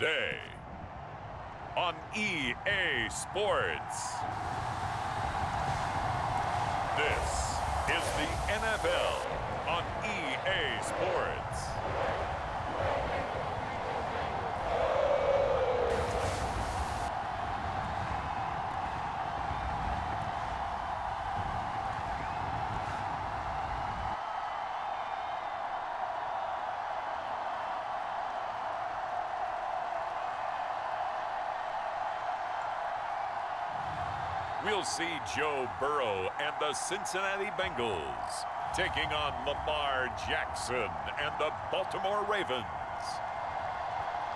Today on EA Sports. This is the NFL on EA Sports. We'll see Joe Burrow and the Cincinnati Bengals taking on Lamar Jackson and the Baltimore Ravens.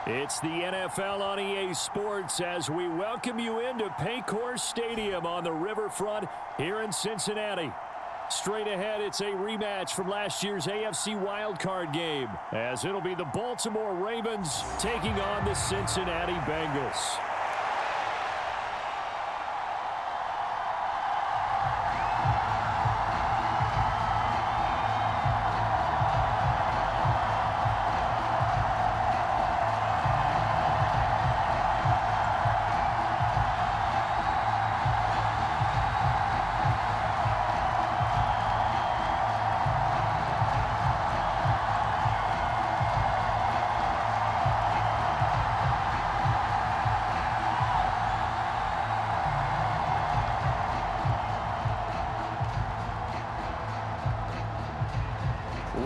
It's the NFL on EA Sports as we welcome you into Paycor Stadium on the riverfront here in Cincinnati. Straight ahead, it's a rematch from last year's AFC wildcard game, as it'll be the Baltimore Ravens taking on the Cincinnati Bengals.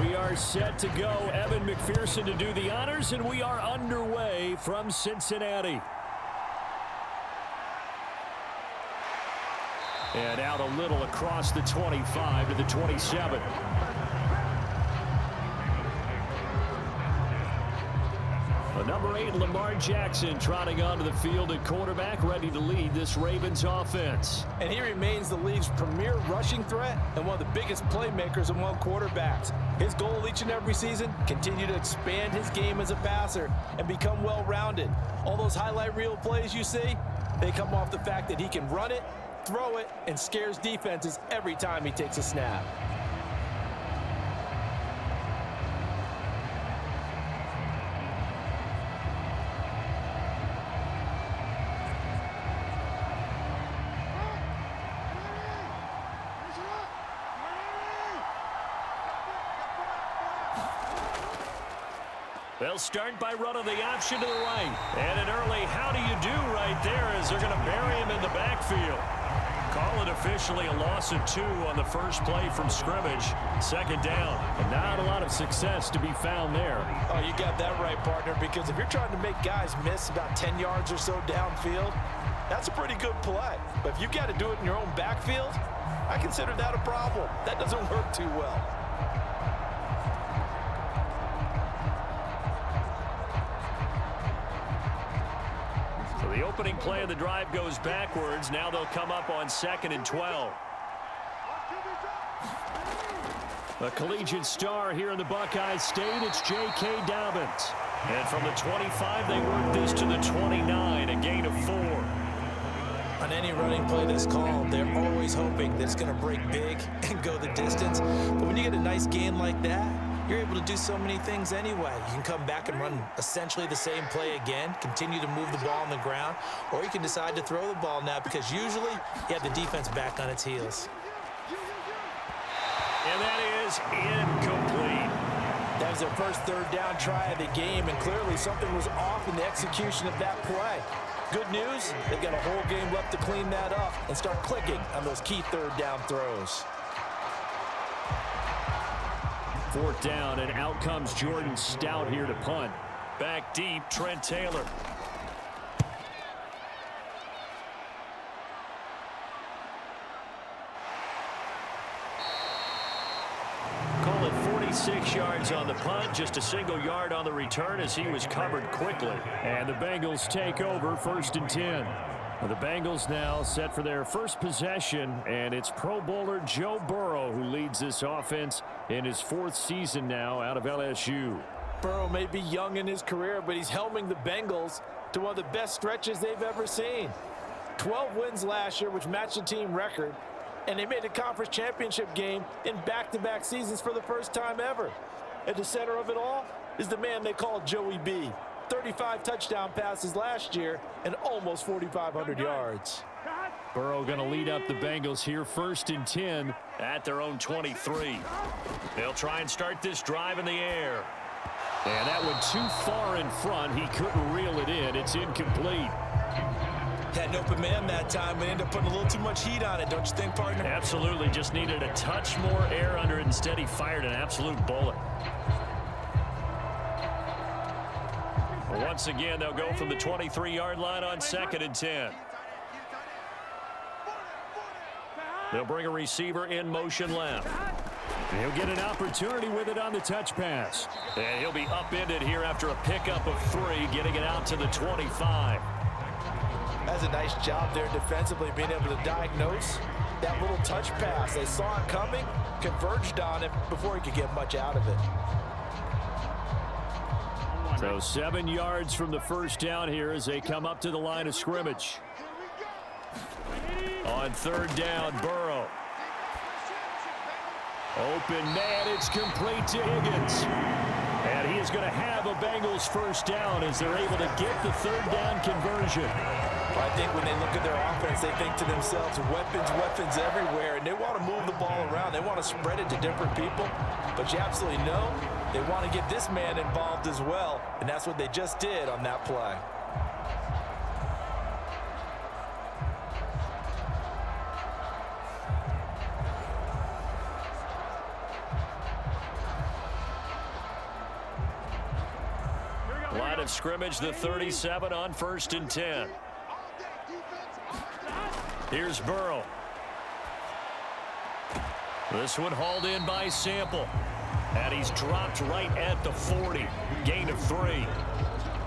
We are set to go. Evan McPherson to do the honors, and we are underway from Cincinnati. And out a little across the 25 to the 27. The number 8, Lamar Jackson, trotting onto the field at quarterback, ready to lead this Ravens offense. And he remains the league's premier rushing threat and one of the biggest playmakers among quarterbacks. His goal each and every season, continue to expand his game as a passer and become well-rounded. All those highlight reel plays you see, they come off the fact that he can run it, throw it, and scares defenses every time he takes a snap. They'll start by running the option to the right. And an early how do you do right there as they're going to bury him in the backfield. Call it officially a loss of 2 on the first play from scrimmage. Second down. And not a lot of success to be found there. Oh, you got that right, partner, because if you're trying to make guys miss about 10 yards or so downfield, that's a pretty good play. But if you've got to do it in your own backfield, I consider that a problem. That doesn't work too well. The opening play of the drive goes backwards. Now they'll come up on 2nd and 12. A collegiate star here in the Buckeye State, it's J.K. Dobbins. And from the 25, they work this to the 29, a gain of 4. On any running play that's called, they're always hoping that it's going to break big and go the distance. But when you get a nice gain like that, you're able to do so many things anyway. You can come back and run essentially the same play again, continue to move the ball on the ground, or you can decide to throw the ball now because usually you have the defense back on its heels. And that is incomplete. That was their first third down try of the game, and clearly something was off in the execution of that play. Good news, they've got a whole game left to clean that up and start clicking on those key third down throws. 4th down, and out comes Jordan Stout here to punt. Back deep, Trent Taylor. Call it 46 yards on the punt, just a single yard on the return as he was covered quickly. And the Bengals take over 1st and 10. The Bengals now set for their first possession, and it's Pro Bowler Joe Burrow who leads this offense in his 4th season now out of LSU. Burrow may be young in his career, but he's helming the Bengals to one of the best stretches they've ever seen. 12 wins last year, which matched the team record, and they made a conference championship game in back-to-back seasons for the first time ever. At the center of it all is the man they call Joey B. 35 touchdown passes last year and almost 4,500 yards. Burrow going to lead up the Bengals here, 1st and 10 at their own 23. They'll try and start this drive in the air. And that went too far in front. He couldn't reel it in. It's incomplete. Had an open man that time and ended up putting a little too much heat on it, don't you think, partner? Absolutely. Just needed a touch more air under it. Instead, he fired an absolute bullet. Once again, they'll go from the 23-yard line on 2nd and 10. They'll bring a receiver in motion left. He'll get an opportunity with it on the touch pass. And he'll be upended here after a pickup of 3, getting it out to the 25. That's a nice job there defensively, being able to diagnose that little touch pass. They saw it coming, converged on it before he could get much out of it. So 7 yards from the first down here as they come up to the line of scrimmage. On 3rd down, Burrow. Open man, it's complete to Higgins. And he is going to have a Bengals first down as they're able to get the 3rd down conversion. I think when they look at their offense, they think to themselves, weapons everywhere, and they want to move the ball around. They want to spread it to different people. But you absolutely know they want to get this man involved as well, and that's what they just did on that play. Line of scrimmage, the 37 on 1st and 10. Here's Burrow. This one hauled in by Sample. And he's dropped right at the 40. Gain of 3.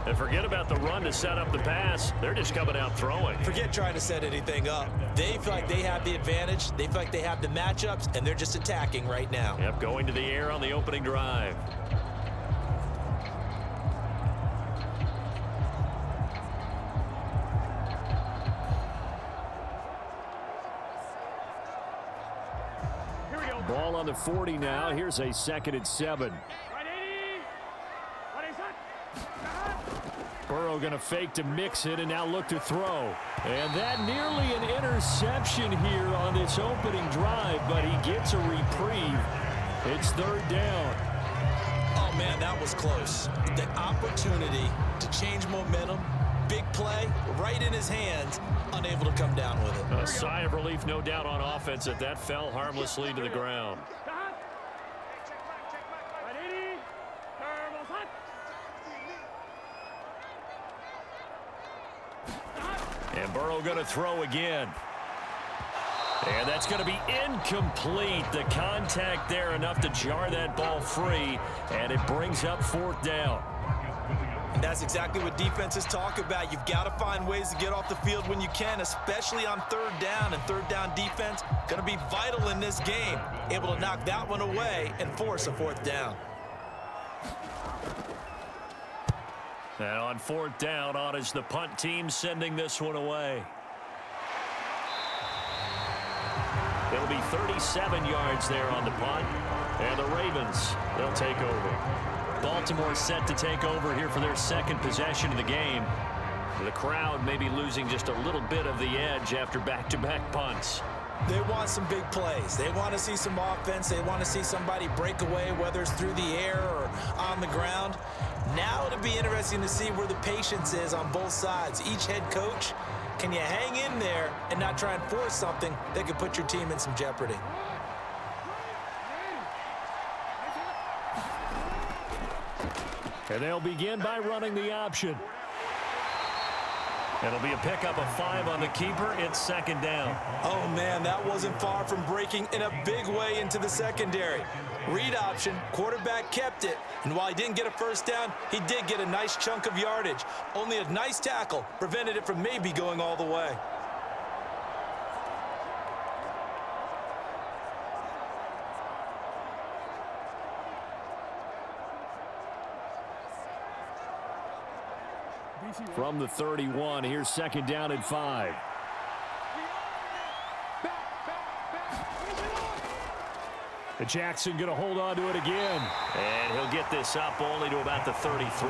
And forget about the run to set up the pass. They're just coming out throwing. Forget trying to set anything up. They feel like they have the advantage. They feel like they have the matchups, and they're just attacking right now. Yep, going to the air on the opening drive. Ball on the 40 now. Here's a 2nd and 7. Burrow going to fake to mix it and now look to throw. And that nearly an interception here on this opening drive, but he gets a reprieve. It's 3rd down. Oh, man, that was close. The opportunity to change momentum, big play, right in his hands, unable to come down with it. A sigh of relief, no doubt, on offense that that fell harmlessly to the ground. And Burrow going to throw again. And that's going to be incomplete. The contact there enough to jar that ball free, and it brings up 4th down. And that's exactly what defenses talk about. You've got to find ways to get off the field when you can, especially on 3rd down. And 3rd down defense going to be vital in this game. Able to knock that one away and force a 4th down. And on 4th down, on is the punt team sending this one away. It'll be 37 yards there on the punt. And the Ravens, they'll take over. Baltimore set to take over here for their 2nd possession of the game. The crowd may be losing just a little bit of the edge after back-to-back punts. They want some big plays. They want to see some offense. They want to see somebody break away, whether it's through the air or on the ground. Now it'll be interesting to see where the patience is on both sides. Each head coach, can you hang in there and not try and force something that could put your team in some jeopardy? And they'll begin by running the option. It'll be a pickup of 5 on the keeper. It's 2nd down. Oh, man, that wasn't far from breaking in a big way into the secondary. Read option, quarterback kept it, and while he didn't get a first down, he did get a nice chunk of yardage. Only a nice tackle prevented it from maybe going all the way. From the 31, here's 2nd down and 5. And Jackson going to hold on to it again. And he'll get this up only to about the 33.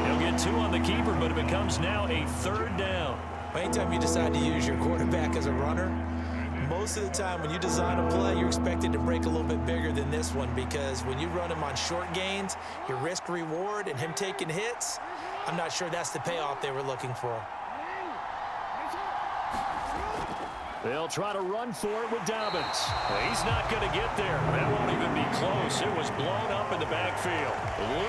He'll get 2 on the keeper, but it becomes now a 3rd down. Anytime you decide to use your quarterback as a runner, most of the time when you design a play, you're expected to break a little bit bigger than this one, because when you run him on short gains, your risk reward and him taking hits, I'm not sure that's the payoff they were looking for. They'll try to run for it with Dobbins. He's not going to get there. That won't even be close. It was blown up in the backfield.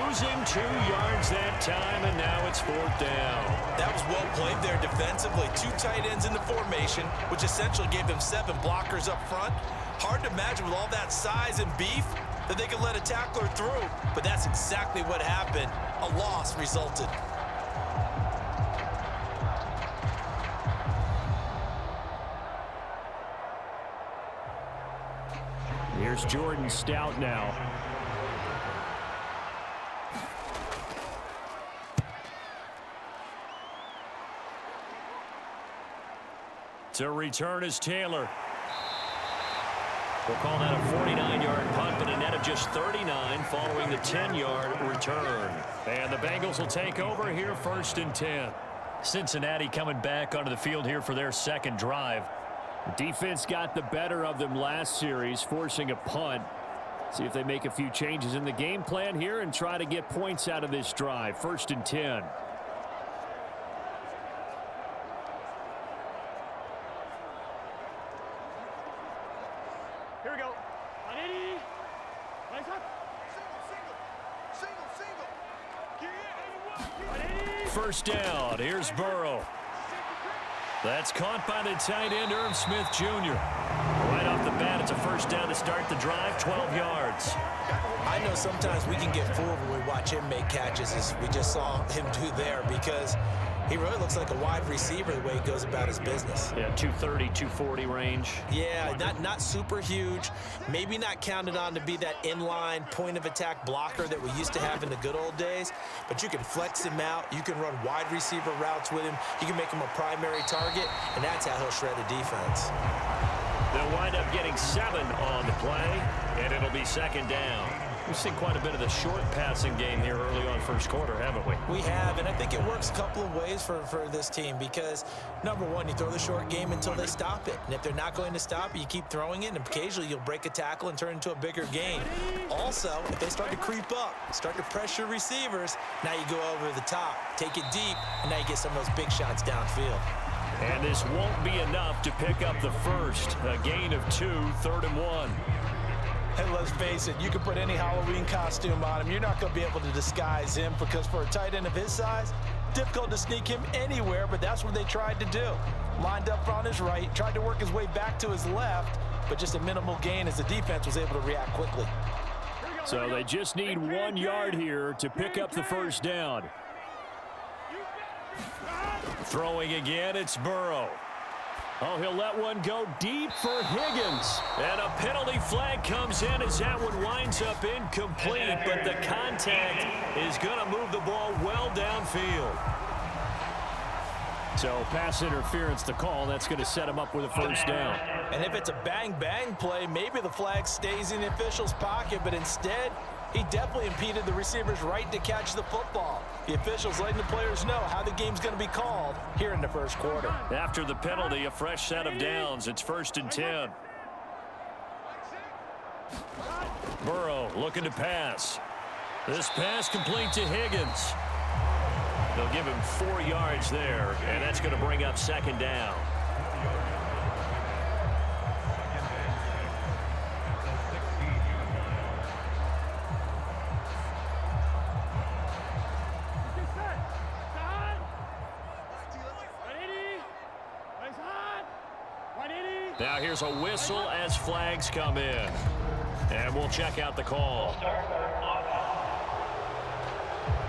Losing 2 yards that time, and now it's 4th down. That was well played there defensively. 2 tight ends in the formation, which essentially gave them 7 blockers up front. Hard to imagine with all that size and beef that they could let a tackler through, but that's exactly what happened. A loss resulted. Here's Jordan Stout now. To return is Taylor. We'll call that a 49-yard punt, but a net of just 39 following the 10-yard return. And the Bengals will take over here, 1st and 10. Cincinnati coming back onto the field here for their 2nd drive. The defense got the better of them last series, forcing a punt. See if they make a few changes in the game plan here and try to get points out of this drive. 1st and 10. Here we go. 180. Nice up. Single. 1st down. Here's Burrow. That's caught by the tight end, Irv Smith Jr. Right off the bat, it's a 1st down to start the drive, 12 yards. I know sometimes we can get fooled when we watch him make catches, as we just saw him do there, because he really looks like a wide receiver the way he goes about his business. Yeah, 230, 240 range. Yeah, not super huge. Maybe not counted on to be that inline point-of-attack blocker that we used to have in the good old days, but you can flex him out. You can run wide receiver routes with him. You can make him a primary target, and that's how he'll shred a defense. They'll wind up getting 7 on the play, and it'll be 2nd down. We've seen quite a bit of the short passing game here early on 1st quarter, haven't we? We have, and I think it works a couple of ways for this team, because, number one, you throw the short game until they stop it. And if they're not going to stop it, you keep throwing it, and occasionally you'll break a tackle and turn it into a bigger gain. Also, if they start to creep up, start to pressure receivers, now you go over the top, take it deep, and now you get some of those big shots downfield. And this won't be enough to pick up the 1st. A gain of 2, 3rd and 1. And let's face it, you can put any Halloween costume on him. You're not going to be able to disguise him, because for a tight end of his size, difficult to sneak him anywhere, but that's what they tried to do. Lined up on his right, tried to work his way back to his left, but just a minimal gain as the defense was able to react quickly. So they just need 1 yard here to pick up the 1st down. Throwing again, it's Burrow. Oh, he'll let one go deep for Higgins. And a penalty flag comes in as that one winds up incomplete, but the contact is going to move the ball well downfield. So pass interference the call. That's going to set him up with a 1st down. And if it's a bang-bang play, maybe the flag stays in the official's pocket, but instead, he definitely impeded the receiver's right to catch the football. The officials letting the players know how the game's going to be called here in the 1st quarter. After the penalty, a fresh set of downs. It's 1st and 10. Burrow looking to pass. This pass complete to Higgins. They'll give him 4 yards there, and that's going to bring up 2nd down. Now here's a whistle as flags come in. And we'll check out the call.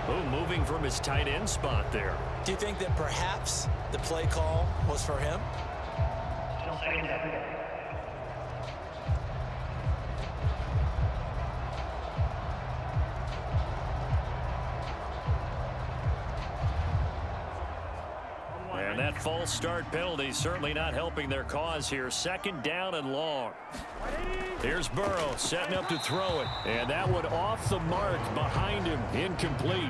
Oh, moving from his tight end spot there. Do you think that perhaps the play call was for him? That false start penalty certainly not helping their cause here. Second down and long. Here's Burrow setting up to throw it. And that one off the mark behind him. Incomplete.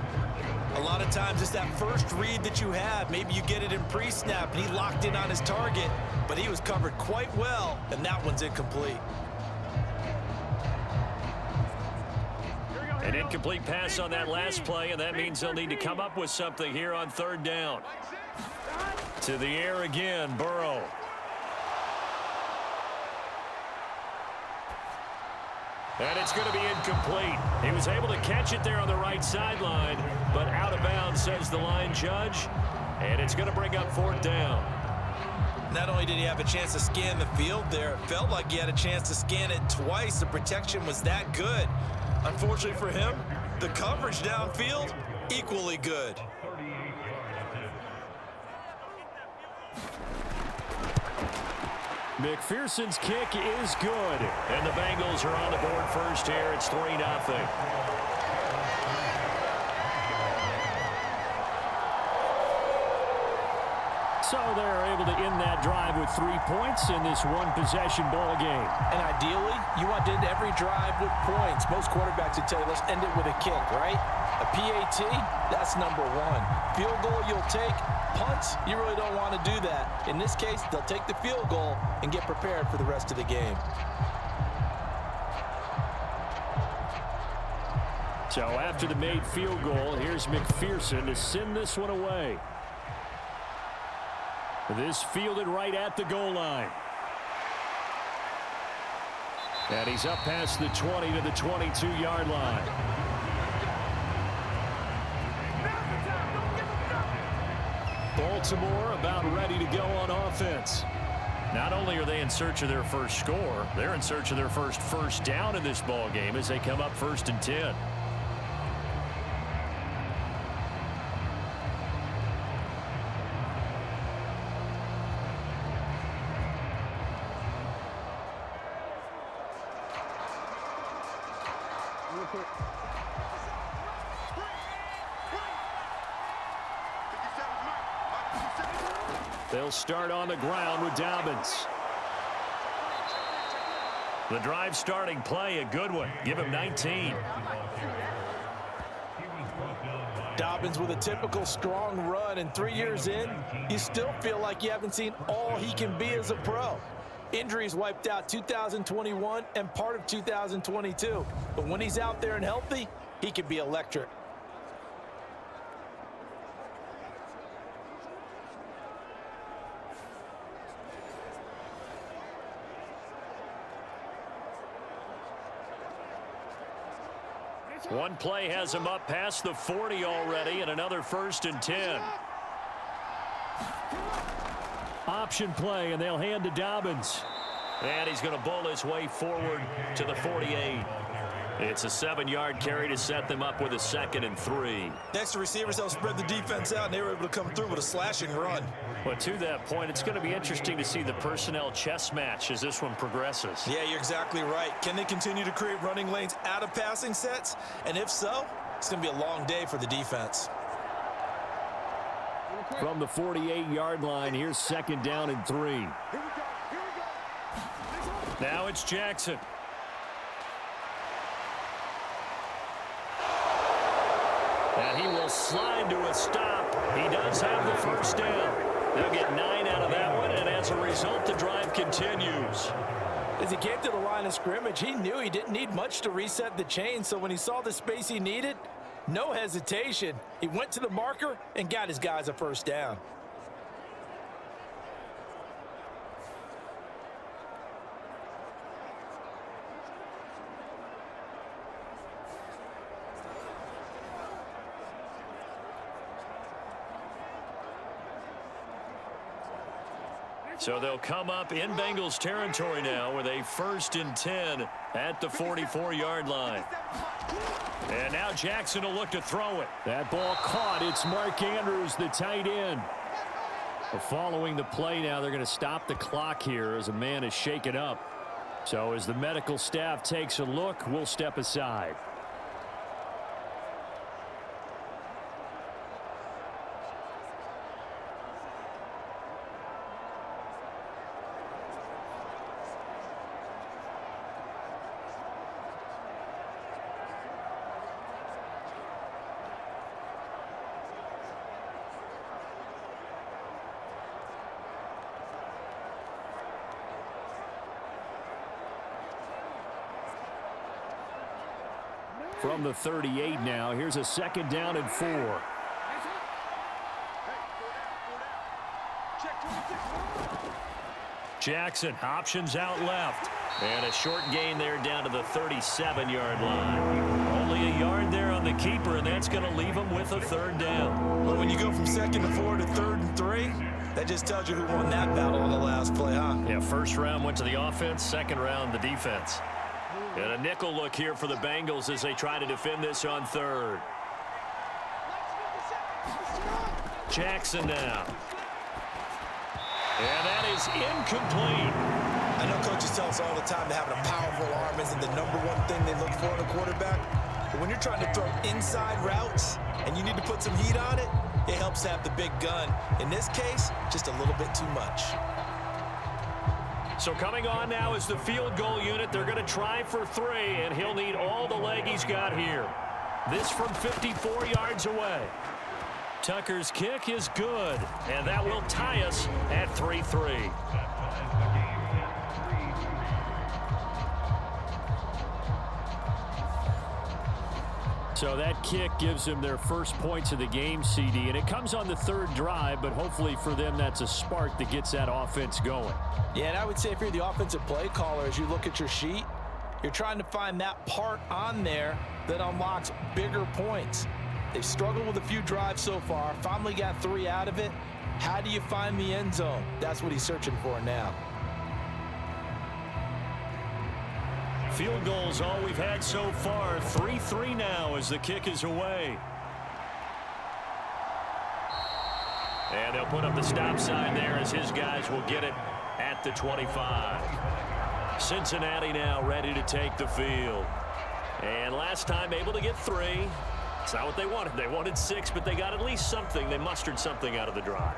A lot of times it's that first read that you have. Maybe you get it in pre-snap and he locked in on his target, but he was covered quite well, and that one's incomplete. An incomplete pass on that last play, and that means they'll need to come up with something here on third down. To the air again, Burrow. And it's going to be incomplete. He was able to catch it there on the right sideline, but out of bounds, says the line judge. And it's going to bring up fourth down. Not only did he have a chance to scan the field there, it felt like he had a chance to scan it twice. The protection was that good. Unfortunately for him, the coverage downfield, equally good. McPherson's kick is good. And the Bengals are on the board first here. It's 3-0. So they're able to end that drive with 3 points in this one-possession ball game. And ideally, you want to end every drive with points. Most quarterbacks would tell you, let's end it with a kick, right? A PAT, that's number one. Field goal you'll take. Punts, you really don't want to do that. In this case, they'll take the field goal and get prepared for the rest of the game. So after the made field goal, here's McPherson to send this one away. This fielded right at the goal line. And he's up past the 20 to the 22-yard line. Baltimore about ready to go on offense. Not only are they in search of their first score, they're in search of their first down in this ball game as they come up 1st and 10. They'll start on the ground with Dobbins. The drive starting play, a good one. Give him 19. Dobbins with a typical strong run, and 3 years in, you still feel like you haven't seen all he can be as a pro. Injuries wiped out 2021 and part of 2022. But when he's out there and healthy, he can be electric. One play has him up past the 40 already, and another 1st and 10. Option play, and they'll hand to Dobbins. And he's going to bowl his way forward to the 48. It's a 7-yard carry to set them up with a 2nd and 3. Next to receivers, they'll spread the defense out, and they were able to come through with a slashing run. But to that point, it's going to be interesting to see the personnel chess match as this one progresses. Yeah, you're exactly right. Can they continue to create running lanes out of passing sets? And if so, it's going to be a long day for the defense. From the 48-yard line, here's 2nd down and 3. Now it's Jackson. And he will slide to a stop. He does have the first down. They'll get 9 out of that one, and as a result, the drive continues. As he came to the line of scrimmage, he knew he didn't need much to reset the chain, so when he saw the space he needed, no hesitation. He went to the marker and got his guys a first down. So they'll come up in Bengals territory now with a 1st and 10 at the 44-yard line. And now Jackson will look to throw it. That ball caught. It's Mark Andrews, the tight end. Following the play now, they're going to stop the clock here as a man is shaken up. So as the medical staff takes a look, we'll step aside. From the 38 now, here's a 2nd down and 4. Jackson options out left. And a short gain there down to the 37-yard line. Only a yard there on the keeper, and that's going to leave him with a 3rd down. Well, when you go from 2nd to 4 to 3rd and 3, that just tells you who won that battle on the last play, huh? Yeah, 1st round went to the offense, 2nd round the defense. And a nickel look here for the Bengals as they try to defend this on 3rd. Jackson now. And that is incomplete. I know coaches tell us all the time that having a powerful arm isn't the #1 thing they look for in a quarterback. But when you're trying to throw inside routes and you need to put some heat on it, it helps to have the big gun. In this case, just a little bit too much. So coming on now is the field goal unit. They're going to try for 3, and he'll need all the leg he's got here. This from 54 yards away. Tucker's kick is good, and that will tie us at 3-3. So that kick gives them their first points of the game, CD, and it comes on the 3rd drive, but hopefully for them that's a spark that gets that offense going. Yeah, and I would say if you're the offensive play caller, as you look at your sheet, you're trying to find that part on there that unlocks bigger points. They've struggled with a few drives so far, finally got 3 out of it. How do you find the end zone? That's what he's searching for now. Field goals all we've had so far. 3-3 now as the kick is away. And they'll put up the stop sign there as his guys will get it at the 25. Cincinnati now ready to take the field. And last time able to get 3. It's not what they wanted. They wanted 6, but they got at least something. They mustered something out of the drive.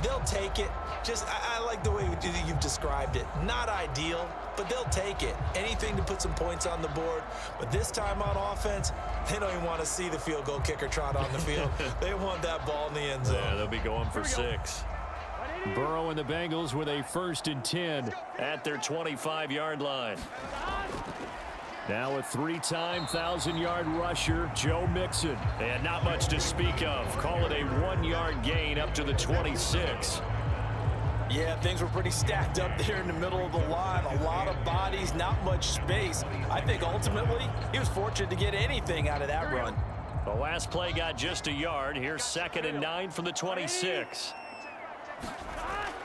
They'll take it. Just, I like the way you've described it. Not ideal, but they'll take it. Anything to put some points on the board. But this time on offense, they don't even want to see the field goal kicker trot on the field. They want that ball in the end zone. Yeah, they'll be going for 6. Burrow and the Bengals with a 1st and 10 at their 25-yard line. Now a 3-time 1,000-yard rusher, Joe Mixon. And not much to speak of. Call it a 1-yard gain up to the 26. Yeah, things were pretty stacked up there in the middle of the line. A lot of bodies, not much space. I think ultimately he was fortunate to get anything out of that run. The last play got just a yard. Here's 2nd and 9 from the 26.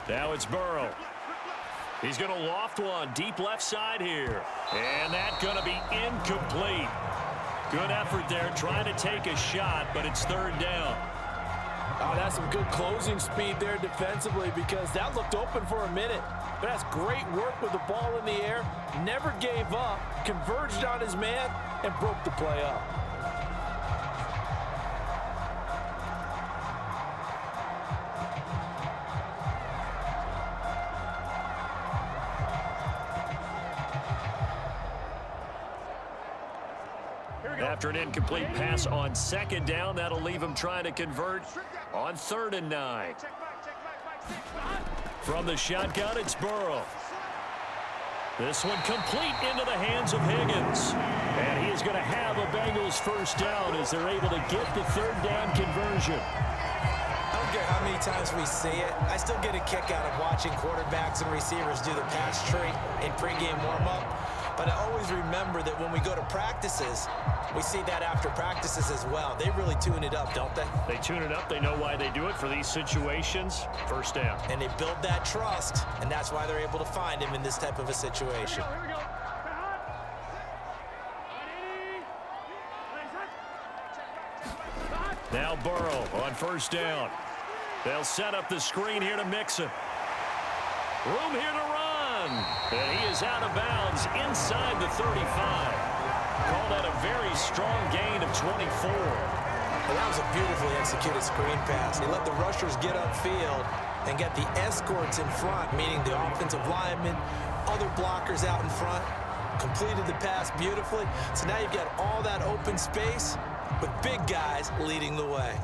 Now it's Burrow. He's going to loft one deep left side here. And that's going to be incomplete. Good effort there trying to take a shot, but it's 3rd down. Oh, that's some good closing speed there defensively because that looked open for a minute. But that's great work with the ball in the air. Never gave up, converged on his man, and broke the play up. After an incomplete pass on 2nd down, that'll leave him trying to convert on 3rd and 9. From the shotgun, it's Burrow. This one complete into the hands of Higgins. And he is going to have a Bengals 1st down as they're able to get the 3rd down conversion. I don't care how many times we see it. I still get a kick out of watching quarterbacks and receivers do the pass tree in pregame warm-up. But I always remember that when we go to practices, we see that after practices as well. They really tune it up, don't they? They tune it up. They know why they do it for these situations. 1st down. And they build that trust, and that's why they're able to find him in this type of a situation. Now Burrow on 1st down. They'll set up the screen here to Mixon. Room here to run. And he is out of bounds inside the 35. Call that a very strong gain of 24. Well, that was a beautifully executed screen pass. He let the rushers get upfield and get the escorts in front, meaning the offensive linemen, other blockers out in front. Completed the pass beautifully. So now you've got all that open space with big guys leading the way.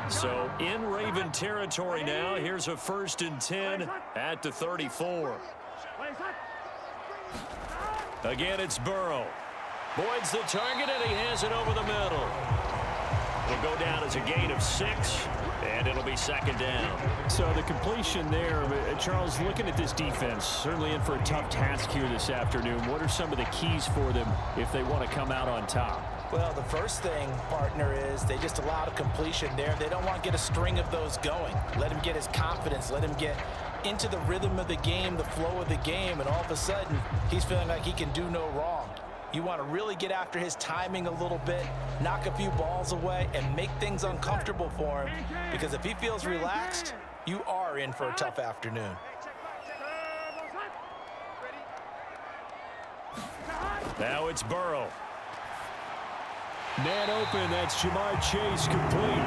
So in Raven territory now. Here's a 1st and 10 at the 34. Again, it's Burrow. Boyd's the target, and he has it over the middle. Will go down as a gain of 6, and it'll be 2nd down. So the completion there, Charles, looking at this defense, certainly in for a tough task here this afternoon. What are some of the keys for them if they want to come out on top? Well, the first thing, partner, is they just allowed a completion there. They don't want to get a string of those going. Let him get his confidence. Let him get into the rhythm of the game, the flow of the game, and all of a sudden, he's feeling like he can do no wrong. You want to really get after his timing a little bit, knock a few balls away, and make things uncomfortable for him. Because if he feels relaxed, you are in for a tough afternoon. Now it's Burrow. Man open, that's Jamar Chase complete.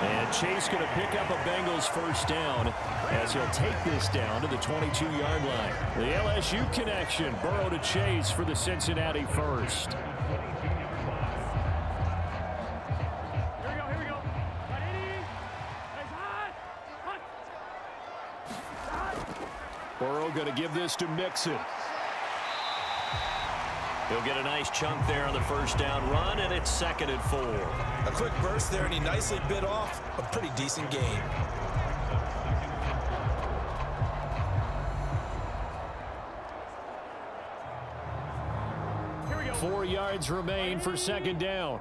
And Chase going to pick up a Bengals 1st down as he'll take this down to the 22-yard line. The LSU connection, Burrow to Chase for the Cincinnati 1st. Here we go. Burrow going to give this to Mixon. He'll get a nice chunk there on the 1st down run, and it's 2nd and 4. A quick burst there, and he nicely bit off a pretty decent gain. Here we go. 4 yards remain for 2nd down.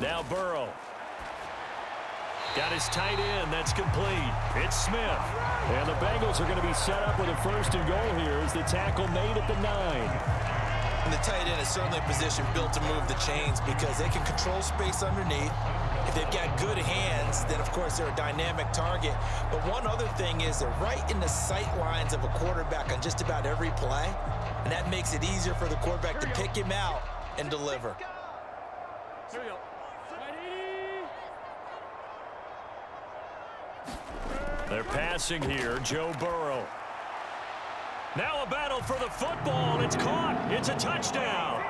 Now Burrow. Got his tight end. That's complete. It's Smith. And the Bengals are going to be set up with a 1st and goal here as the tackle made at the 9. And the tight end is certainly a position built to move the chains because they can control space underneath. If they've got good hands, then, of course, they're a dynamic target. But one other thing is they're right in the sight lines of a quarterback on just about every play. And that makes it easier for the quarterback to pick him out and deliver. Here we go. They're passing here. Joe Burrow. Now a battle for the football. It's caught. It's a touchdown.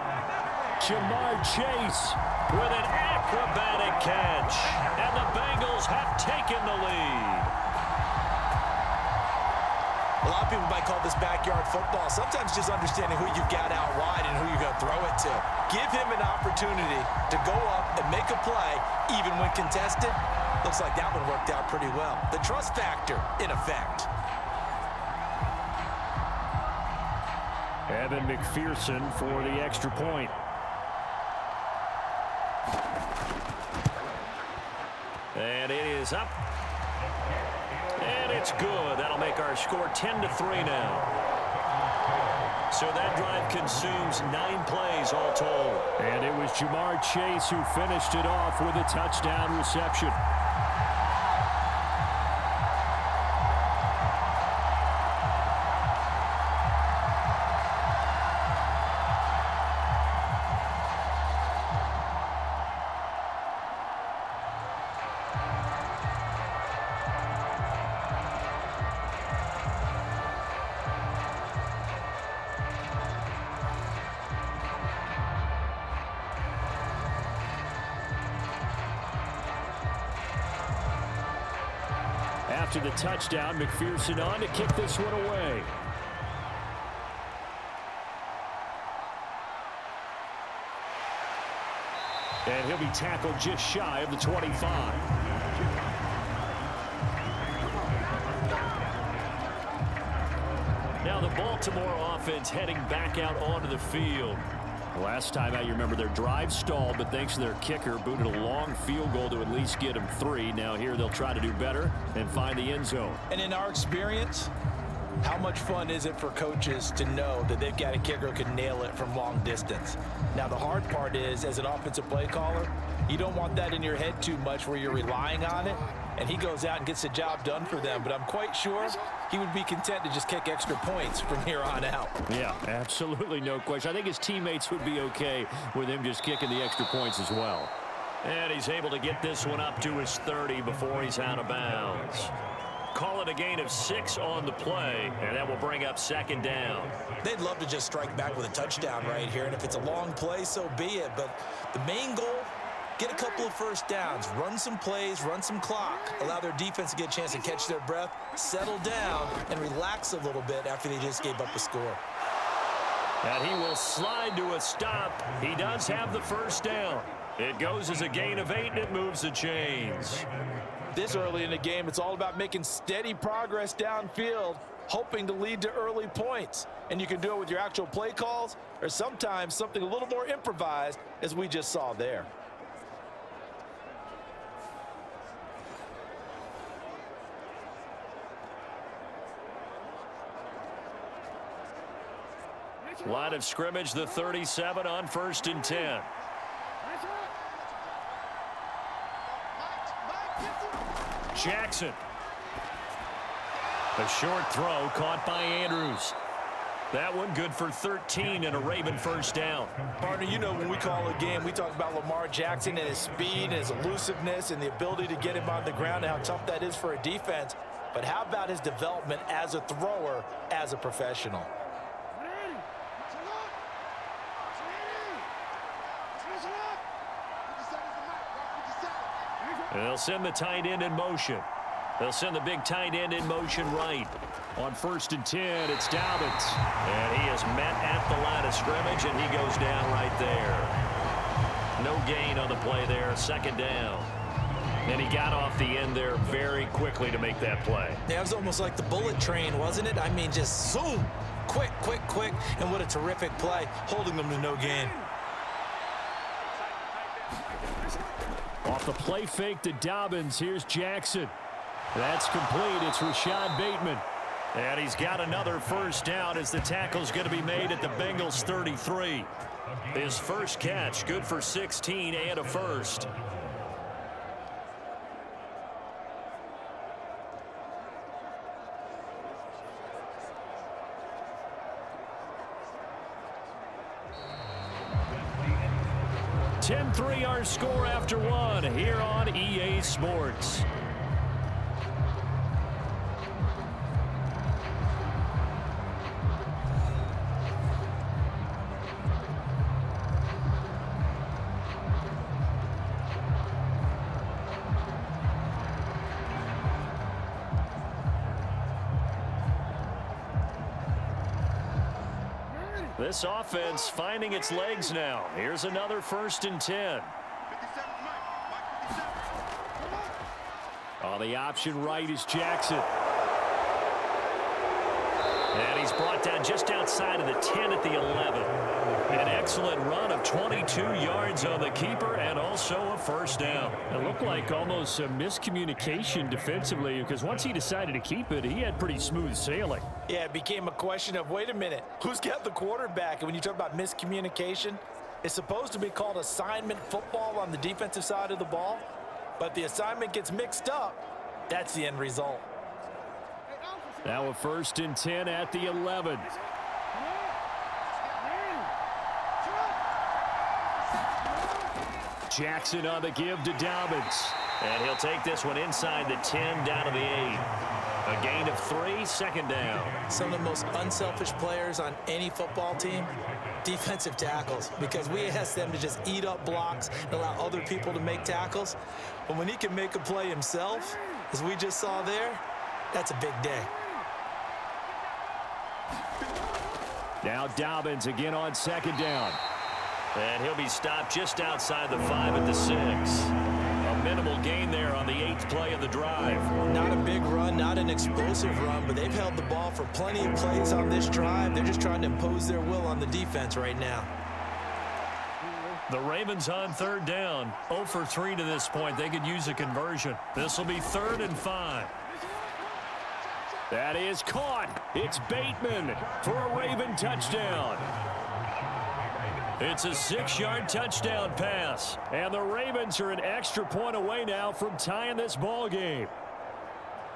Jamar Chase With an acrobatic catch. And the Bengals have taken the lead. A lot of people might call this backyard football. Sometimes just understanding who you've got out wide and who you're going to throw it to. Give him an opportunity to go up and make a play, even when contested. Looks like that one worked out pretty well. The trust factor in effect. Evan McPherson for the extra point. And it is up. And it's good. That'll make our score 10-3 now. So that drive consumes 9 plays all told. And it was Jamar Chase who finished it off with a touchdown reception. After the touchdown, McPherson on to kick this one away. And he'll be tackled just shy of the 25. Now the Baltimore offense heading back out onto the field. Last time out, you remember their drive stalled, but thanks to their kicker, booted a long field goal to at least get them 3. Now here they'll try to do better and find the end zone. And in our experience, how much fun is it for coaches to know that they've got a kicker who can nail it from long distance? Now the hard part is, as an offensive play caller, you don't want that in your head too much where you're relying on it, and he goes out and gets the job done for them. But I'm quite sure he would be content to just kick extra points from here on out. Yeah, absolutely no question. I think his teammates would be okay with him just kicking the extra points as well. And he's able to get this one up to his 30 before he's out of bounds. call it a gain of 6 on the play, and that will bring up second down. They'd love to just strike back with a touchdown right here, and if it's a long play, so be it. But the main goal, get a couple of first downs, run some plays, run some clock, allow their defense to get a chance to catch their breath, settle down, and relax a little bit after they just gave up a score. And he will slide to a stop. He does have the first down. It goes as a gain of 8, and it moves the chains. This early in the game, it's all about making steady progress downfield, hoping to lead to early points. And you can do it with your actual play calls or sometimes something a little more improvised, as we just saw there. Line of scrimmage, the 37 on 1st and 10. Jackson. A short throw caught by Andrews. That one good for 13 and a Raven first down. Partner, you know when we call a game, we talk about Lamar Jackson and his speed and his elusiveness and the ability to get him on the ground and how tough that is for a defense. But how about his development as a thrower, as a professional? They'll send the tight end in motion. They'll send the big tight end in motion right. On 1st and 10, it's Dobbins. And he is met at the line of scrimmage, and he goes down right there. No gain on the play there, second down. And he got off the end there very quickly to make that play. Yeah, it was almost like the bullet train, wasn't it? I mean, just zoom. Quick, quick, quick. And what a terrific play, holding them to no gain. Off the play fake to Dobbins, here's Jackson. That's complete. It's Rashad Bateman. And he's got another first down as the tackle's going to be made at the Bengals 33. His first catch, good for 16 and a first. .3 our score after one here on EA Sports. This offense finding its legs now. Here's another 1st and 10. On the option right is Jackson. And he's brought down just outside of the 10 at the 11. An excellent run of 22 yards on the keeper and also a first down. It looked like almost a miscommunication defensively because once he decided to keep it, he had pretty smooth sailing. Yeah, it became a question of, wait a minute, who's got the quarterback? And when you talk about miscommunication, it's supposed to be called assignment football on the defensive side of the ball. But the assignment gets mixed up. That's the end result. Now a 1st and 10 at the 11. Jackson on the give to Dobbins. And he'll take this one inside the 10 down to the 8. A gain of 3, second down. Some of the most unselfish players on any football team, defensive tackles, because we ask them to just eat up blocks and allow other people to make tackles. But when he can make a play himself, as we just saw there, that's a big day. Now Dobbins again on 2nd down. And he'll be stopped just outside the 5 at the 6. A minimal gain there on the 8th play of the drive. Not a big run, not an explosive run, but they've held the ball for plenty of plays on this drive. They're just trying to impose their will on the defense right now. The Ravens on 3rd down. 0 for 3 to this point. They could use a conversion. This will be 3rd and 5. That is caught. It's Bateman for a Raven touchdown. It's a 6-yard touchdown pass. And the Ravens are an extra point away now from tying this ball game.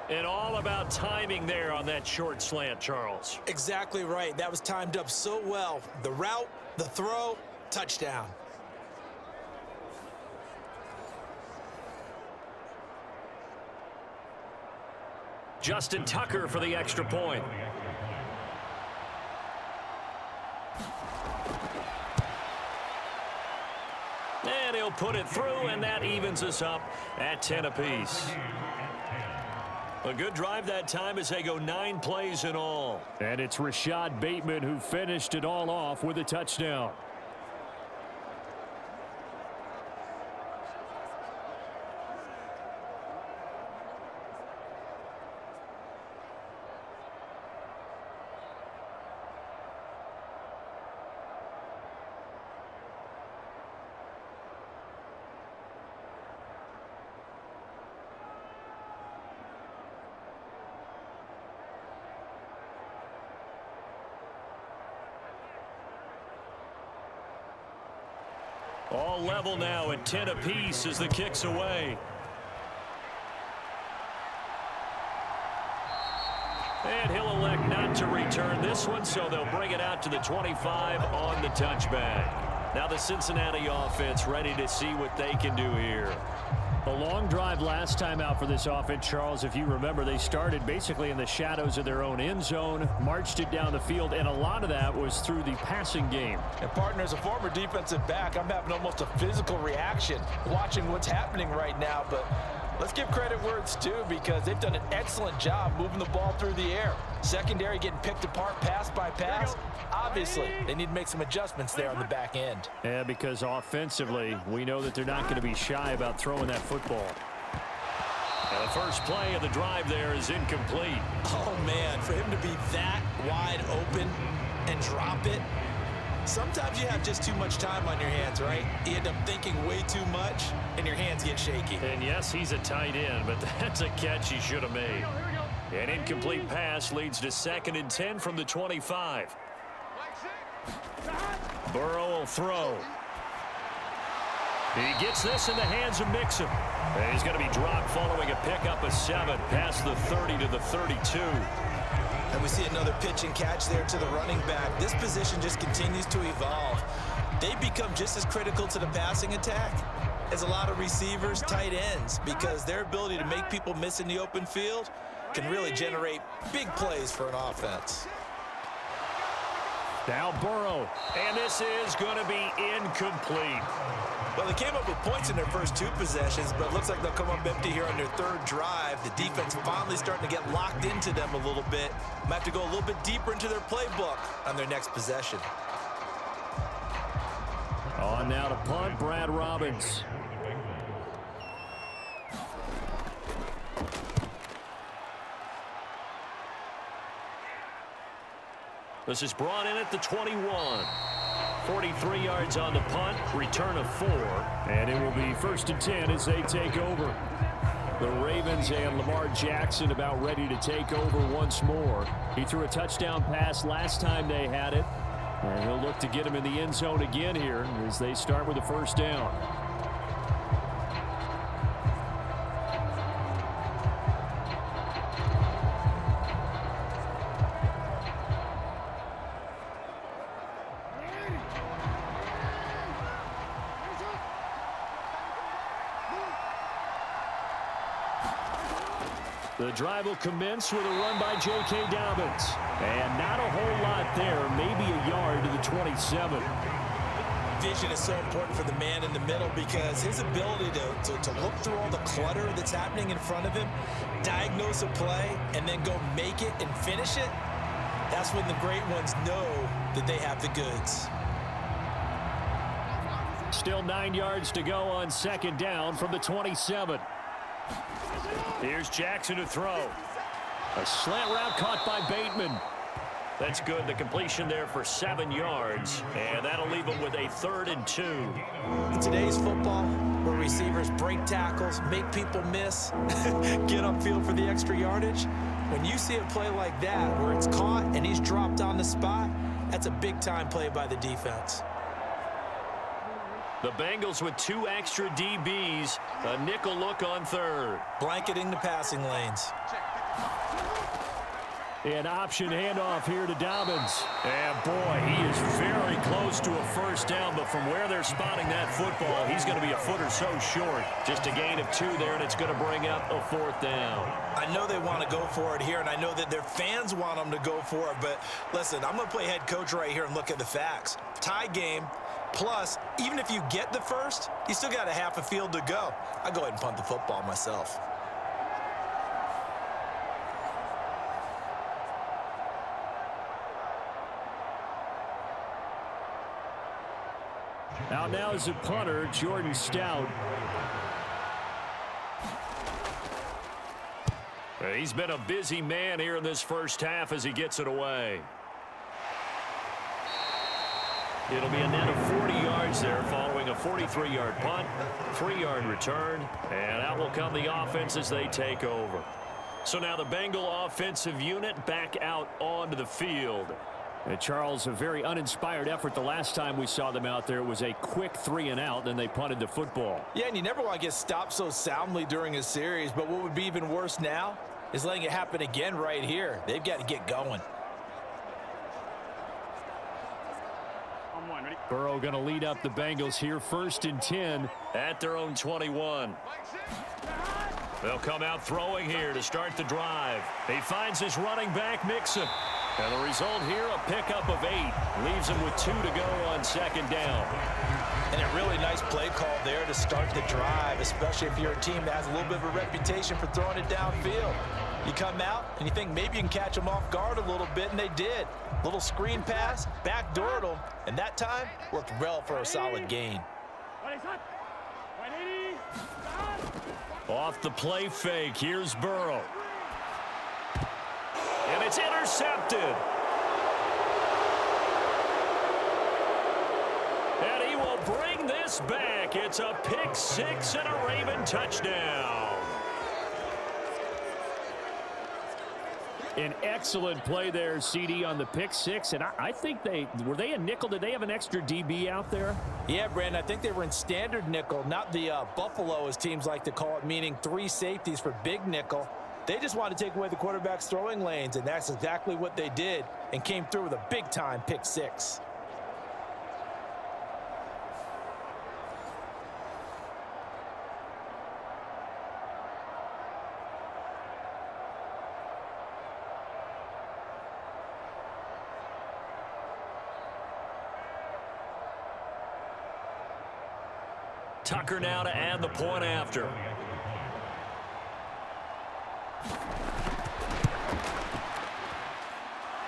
And all about timing there on that short slant, Charles. Exactly right. That was timed up so well. The route, the throw, touchdown. Justin Tucker for the extra point. And he'll put it through, and that evens us up at 10 apiece. A good drive that time as they go 9 plays in all. And it's Rashad Bateman who finished it all off with a touchdown. All level now at 10 apiece as the kick's away. And he'll elect not to return this one, so they'll bring it out to the 25 on the touchback. Now the Cincinnati offense ready to see what they can do here. A long drive last time out for this offense, Charles. If you remember, they started basically in the shadows of their own end zone, marched it down the field, and a lot of that was through the passing game. And partner, as a former defensive back, I'm having almost a physical reaction watching what's happening right now. But let's give credit where it's due, because they've done an excellent job moving the ball through the air. Secondary getting picked apart pass by pass. Obviously, they need to make some adjustments there on the back end. Yeah, because offensively, we know that they're not going to be shy about throwing that football. And the first play of the drive there is incomplete. Oh, man, for him to be that wide open and drop it. Sometimes you have just too much time on your hands, right? You end up thinking way too much, and your hands get shaky. And yes, he's a tight end, but that's a catch he should have made. An incomplete pass leads to 2nd and 10 from the 25. Burrow will throw. He gets this in the hands of Mixon. And he's going to be dropped following a pickup of 7 past the 30 to the 32. And we see another pitch and catch there to the running back. This position just continues to evolve. They become just as critical to the passing attack as a lot of receivers, tight ends, because their ability to make people miss in the open field can really generate big plays for an offense. Now Burrow. And this is going to be incomplete. Well, they came up with points in their first 2 possessions, but it looks like they'll come up empty here on their 3rd drive. The defense finally starting to get locked into them a little bit. Might have to go a little bit deeper into their playbook on their next possession. On now to punt, Brad Robbins. This is brought in at the 21. 43 yards on the punt, return of 4. And it will be 1st and 10 as they take over. The Ravens and Lamar Jackson about ready to take over once more. He threw a touchdown pass last time they had it. And he'll look to get him in the end zone again here as they start with a 1st down. The drive will commence with a run by J.K. Dobbins. And not a whole lot there, maybe a yard to the 27. Vision is so important for the man in the middle, because his ability to look through all the clutter that's happening in front of him, diagnose a play, and then go make it and finish it, that's when the great ones know that they have the goods. Still 9 yards to go on 2nd down from the 27. Here's Jackson to throw. A slant route caught by Bateman. That's good. The completion there for 7 yards. And that'll leave them with a 3rd and 2. In today's football, where receivers break tackles, make people miss, get upfield for the extra yardage, when you see a play like that where it's caught and he's dropped on the spot, that's a big-time play by the defense. The Bengals with 2 extra DBs. A nickel look on 3rd. Blanketing the passing lanes. An option handoff here to Dobbins. And, boy, he is very close to a first down, but from where they're spotting that football, he's going to be a foot or so short. Just a gain of 2 there, and it's going to bring up a 4th down. I know they want to go for it here, and I know that their fans want them to go for it, but listen, I'm going to play head coach right here and look at the facts. Tie game, plus, even if you get the first, you still got a half a field to go. I'll go ahead and punt the football myself. Out now is a punter, Jordan Stout. He's been a busy man here in this first half as he gets it away. It'll be a net of 40 yards there following a 43-yard punt, 3-yard return, and out will come the offense as they take over. So now the Bengal offensive unit back out onto the field. And Charles, a very uninspired effort the last time we saw them out there. It was a quick 3-and-out, then they punted the football. Yeah, and you never want to get stopped so soundly during a series, but what would be even worse now is letting it happen again right here. They've got to get going. Burrow going to lead up the Bengals here, 1st and 10 at their own 21. They'll come out throwing here to start the drive. He finds his running back, Mixon. And the result here, a pickup of 8. Leaves him with 2 to go on 2nd down. And a really nice play call there to start the drive, especially if you're a team that has a little bit of a reputation for throwing it downfield. You come out and you think maybe you can catch them off guard a little bit, and they did. Little screen pass, backdoored them, and that time worked well for a solid gain. Off the play fake, here's Burrow. And it's intercepted. And he will bring this back. It's a pick 6 and a Raven touchdown. An excellent play there, CD, on the pick 6. And I think were they a nickel? Did they have an extra DB out there? Yeah, Brandon, I think they were in standard nickel, not the Buffalo, as teams like to call it, meaning 3 safeties for big nickel. They just wanted to take away the quarterback's throwing lanes, and that's exactly what they did and came through with a big-time pick 6. Tucker now to add the point after.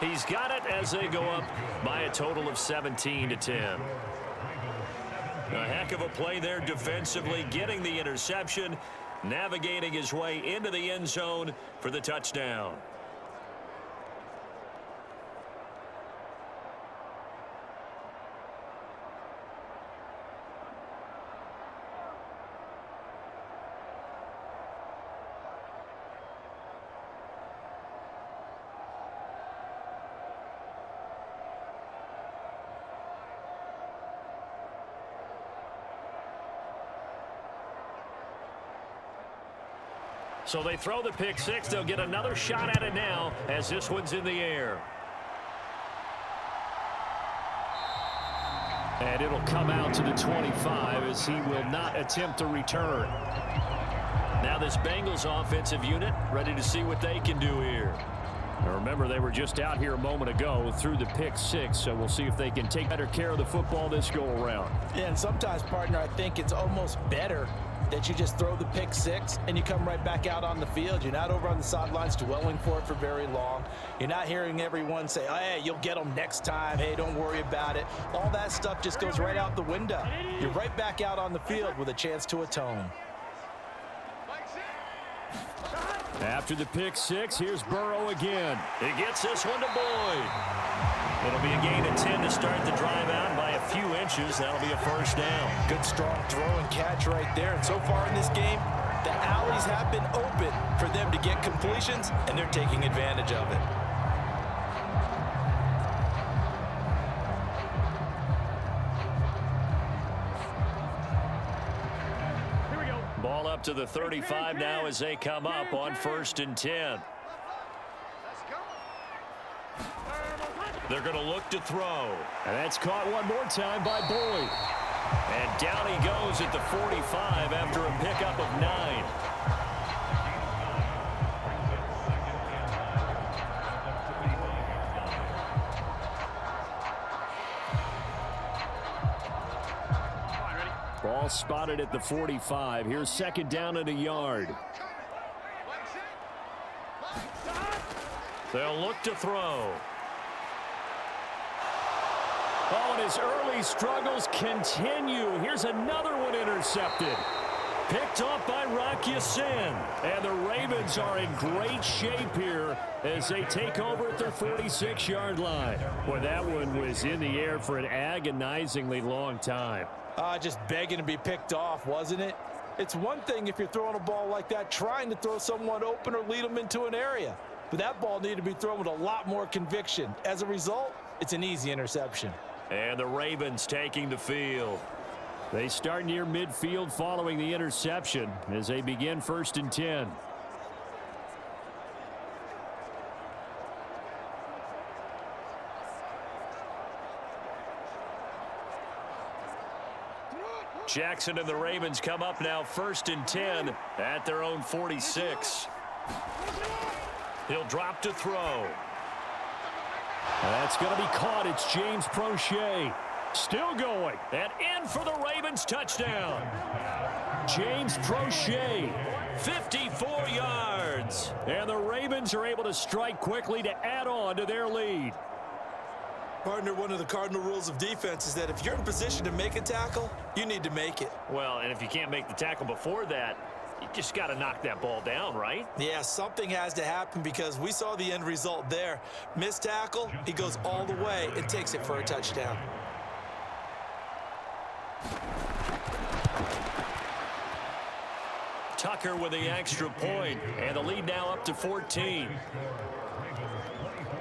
He's got it as they go up by a total of 17 to 10. A heck of a play there defensively, getting the interception, navigating his way into the end zone for the touchdown. So they throw the pick 6. They'll get another shot at it now as this one's in the air. And it'll come out to the 25 as he will not attempt a return. Now this Bengals offensive unit ready to see what they can do here. Now remember, they were just out here a moment ago through the pick 6, so we'll see if they can take better care of the football this go around. Yeah, and sometimes, partner, I think it's almost better that you just throw the pick 6 and you come right back out on the field. You're not over on the sidelines dwelling for it for very long. You're not hearing everyone say, oh, hey, you'll get them next time. Hey, don't worry about it. All that stuff just goes right out the window. You're right back out on the field with a chance to atone. After the pick 6, here's Burrow again. He gets this one to Boyd. It'll be a gain of 10 to start the drive out by a few inches. That'll be a first down. Good strong throw and catch right there. And so far in this game, the alleys have been open for them to get completions, and they're taking advantage of it. Ball up to the 35 now as they come up on 1st and 10. They're going to look to throw. And that's caught one more time by Boyd. And down he goes at the 45 after a pickup of 9. Ball spotted at the 45. Here's second down and a yard. They'll look to throw. Oh, and his early struggles continue. Here's another one intercepted. Picked off by Rocky Sin. And the Ravens are in great shape here as they take over at their 46-yard line. Boy, that one was in the air for an agonizingly long time. Just begging to be picked off, wasn't it? It's one thing if you're throwing a ball like that, trying to throw someone open or lead them into an area. But that ball needed to be thrown with a lot more conviction. As a result, it's an easy interception. And the Ravens taking the field. They start near midfield following the interception as they begin 1st and 10. Jackson and the Ravens come up now 1st and 10 at their own 46. He'll drop to throw. That's going to be caught. It's James Prochet. Still going. And in for the Ravens touchdown. James Prochet, 54 yards. And the Ravens are able to strike quickly to add on to their lead. Partner, one of the cardinal rules of defense is that if you're in position to make a tackle, you need to make it. Well, and if you can't make the tackle before that, you just got to knock that ball down, right? Yeah, something has to happen because we saw the end result there. Missed tackle, he goes all the way and takes it for a touchdown. Tucker with the extra point, and the lead now up to 14.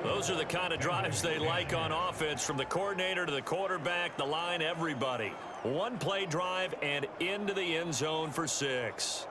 Those are the kind of drives they like on offense, from the coordinator to the quarterback, the line, everybody. One play drive and into the end zone for 6.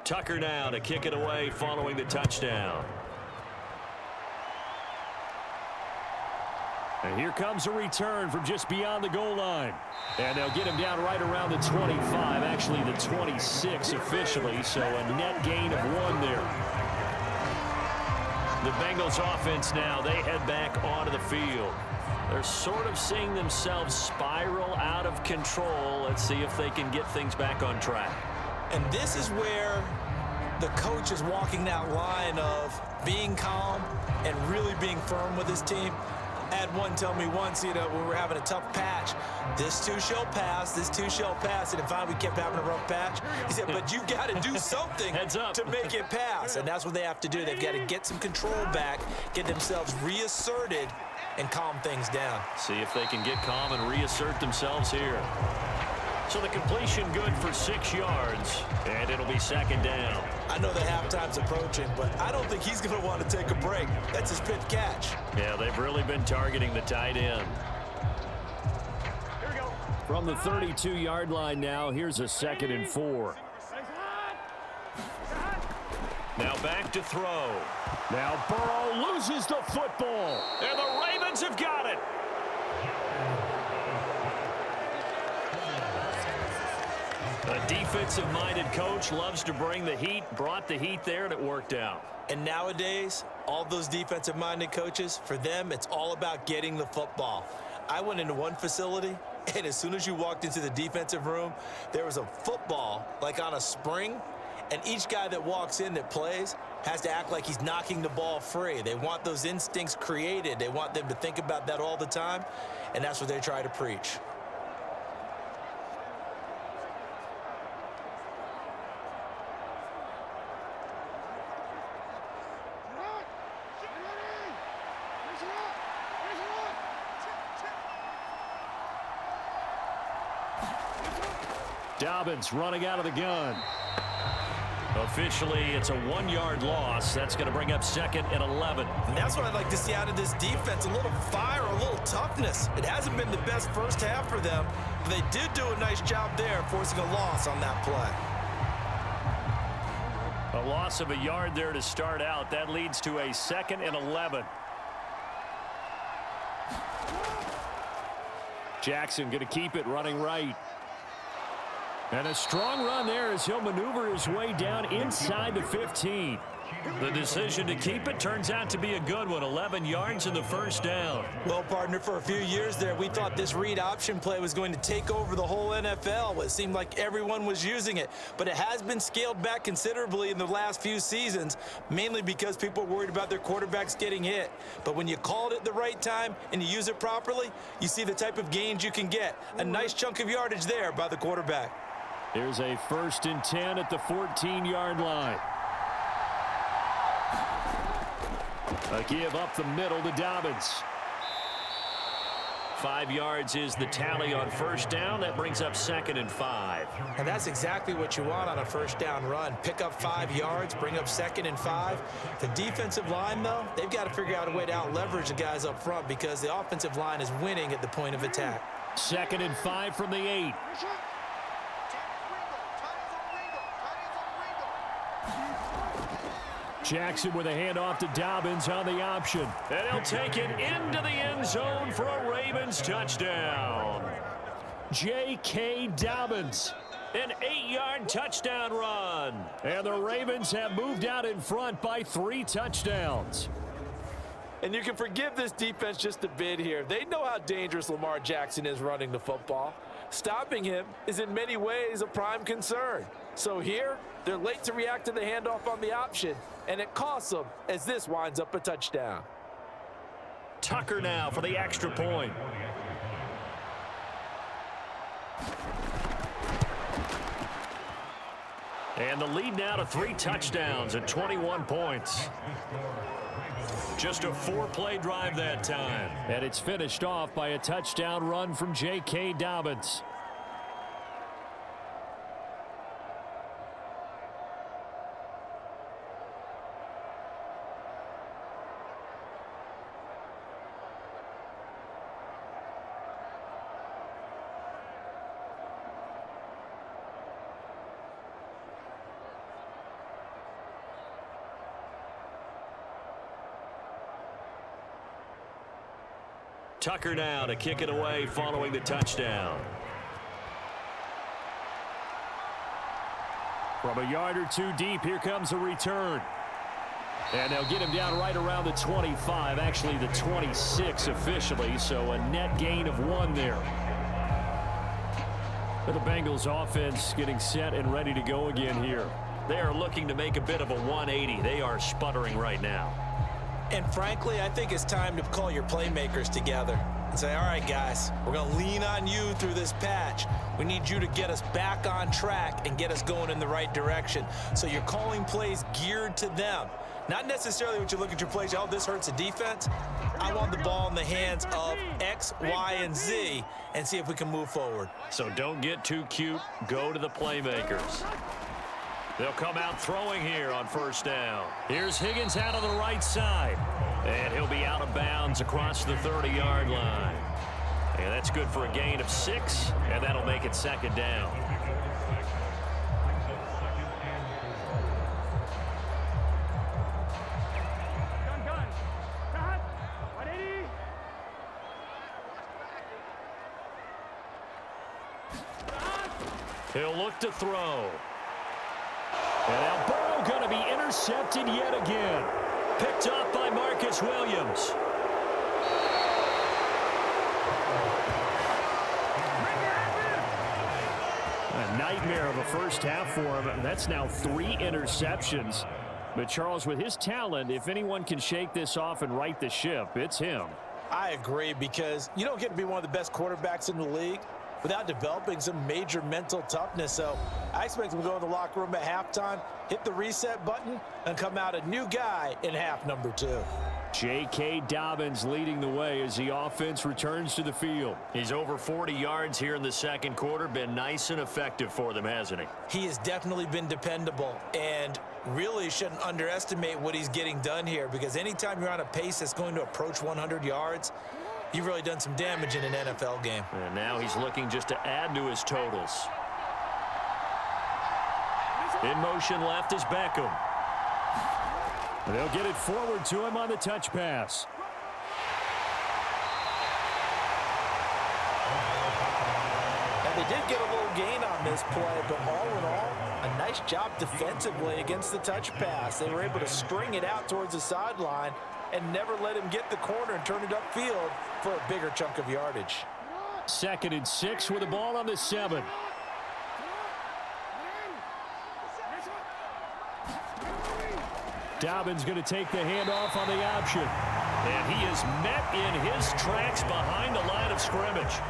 Tucker now to kick it away following the touchdown. And here comes a return from just beyond the goal line. And they'll get him down right around the 25, actually the 26 officially, so a net gain of 1 there. The Bengals offense now, they head back onto the field. They're sort of seeing themselves spiral out of control. Let's see if they can get things back on track. And this is where the coach is walking that line of being calm and really being firm with his team. I had one tell me once, when we were having a tough patch, this too shall pass, this too shall pass. And finally we kept having a rough patch. He said, but you got to do something to make it pass. And that's what they have to do. They've got to get some control back, get themselves reasserted, and calm things down. See if they can get calm and reassert themselves here. So the completion good for 6 yards, and it'll be 2nd down. I know the halftime's approaching, but I don't think he's going to want to take a break. That's his 5th catch. Yeah, they've really been targeting the tight end. Here we go. From the 32-yard line now, here's a 2nd and 4. Now back to throw. Now Burrow loses the football, and the Ravens have got it. A defensive-minded coach loves to bring the heat, brought the heat there, and it worked out. And nowadays, all those defensive-minded coaches, for them, it's all about getting the football. I went into one facility, and as soon as you walked into the defensive room, there was a football, like on a spring, and each guy that walks in that plays has to act like he's knocking the ball free. They want those instincts created. They want them to think about that all the time, and that's what they try to preach. Dobbins running out of the gun. Officially, it's a 1-yard loss. That's going to bring up 2nd and 11. And that's what I'd like to see out of this defense, a little fire, a little toughness. It hasn't been the best first half for them, but they did do a nice job there forcing a loss on that play. A loss of a yard there to start out. That leads to a 2nd and 11. Jackson going to keep it running right. And a strong run there as he'll maneuver his way down inside the 15. The decision to keep it turns out to be a good one. 11 yards in the first down. Well, partner, for a few years there, we thought this read option play was going to take over the whole NFL. It seemed like everyone was using it, but it has been scaled back considerably in the last few seasons, mainly because people are worried about their quarterbacks getting hit. But when you call it at the right time and you use it properly, you see the type of gains you can get. A nice chunk of yardage there by the quarterback. Here's a 1st and 10 at the 14-yard line. A give up the middle to Dobbins. 5 yards is the tally on first down. That brings up 2nd and 5. And that's exactly what you want on a first down run. Pick up 5 yards, bring up 2nd and 5. The defensive line, though, they've got to figure out a way to out-leverage the guys up front because the offensive line is winning at the point of attack. 2nd and 5 from the 8. Jackson with a handoff to Dobbins on the option. And he'll take it into the end zone for a Ravens touchdown. J.K. Dobbins. An 8-yard touchdown run. And the Ravens have moved out in front by 3 touchdowns. And you can forgive this defense just a bit here. They know how dangerous Lamar Jackson is running the football. Stopping him is in many ways a prime concern. So here, they're late to react to the handoff on the option, and it costs them as this winds up a touchdown. Tucker now for the extra point. And the lead now to 3 touchdowns and 21 points. Just a 4-play drive that time. And it's finished off by a touchdown run from J.K. Dobbins. Tucker now to kick it away following the touchdown. From a yard or 2 deep, here comes a return. And they'll get him down right around the 25, actually the 26 officially, so a net gain of 1 there. But the Bengals offense getting set and ready to go again here. They are looking to make a bit of a 180. They are sputtering right now. And frankly, I think it's time to call your playmakers together and say, all right, guys, we're going to lean on you through this patch. We need you to get us back on track and get us going in the right direction. So you're calling plays geared to them. Not necessarily what you look at your plays, oh, this hurts the defense. I want the ball in the hands of X, Y, and Z and see if we can move forward. So don't get too cute. Go to the playmakers. They'll come out throwing here on first down. Here's Higgins out of the right side. And he'll be out of bounds across the 30-yard line. And that's good for a gain of 6, and that'll make it 2nd down. He'll look to throw. And now Burrow going to be intercepted yet again. Picked off by Marcus Williams. A nightmare of a first half for him. That's now 3 interceptions. But Charles, with his talent, if anyone can shake this off and right the ship, it's him. I agree, because you don't get to be one of the best quarterbacks in the league without developing some major mental toughness. So I expect him to go in the locker room at halftime, hit the reset button, and come out a new guy in half number 2. J.K. Dobbins leading the way as the offense returns to the field. He's over 40 yards here in the second quarter. Been nice and effective for them, hasn't he? He has definitely been dependable, and really shouldn't underestimate what he's getting done here, because anytime you're on a pace that's going to approach 100 yards, you've really done some damage in an NFL game. And now he's looking just to add to his totals. In motion left is Beckham. They'll get it forward to him on the touch pass. And they did get a little gain on this play, but all in all, a nice job defensively against the touch pass. They were able to string it out towards the sideline and never let him get the corner and turn it upfield for a bigger chunk of yardage. 2nd and 6 with the ball on the 7. Dobbins going to take the handoff on the option. And he is met in his tracks behind the line of scrimmage.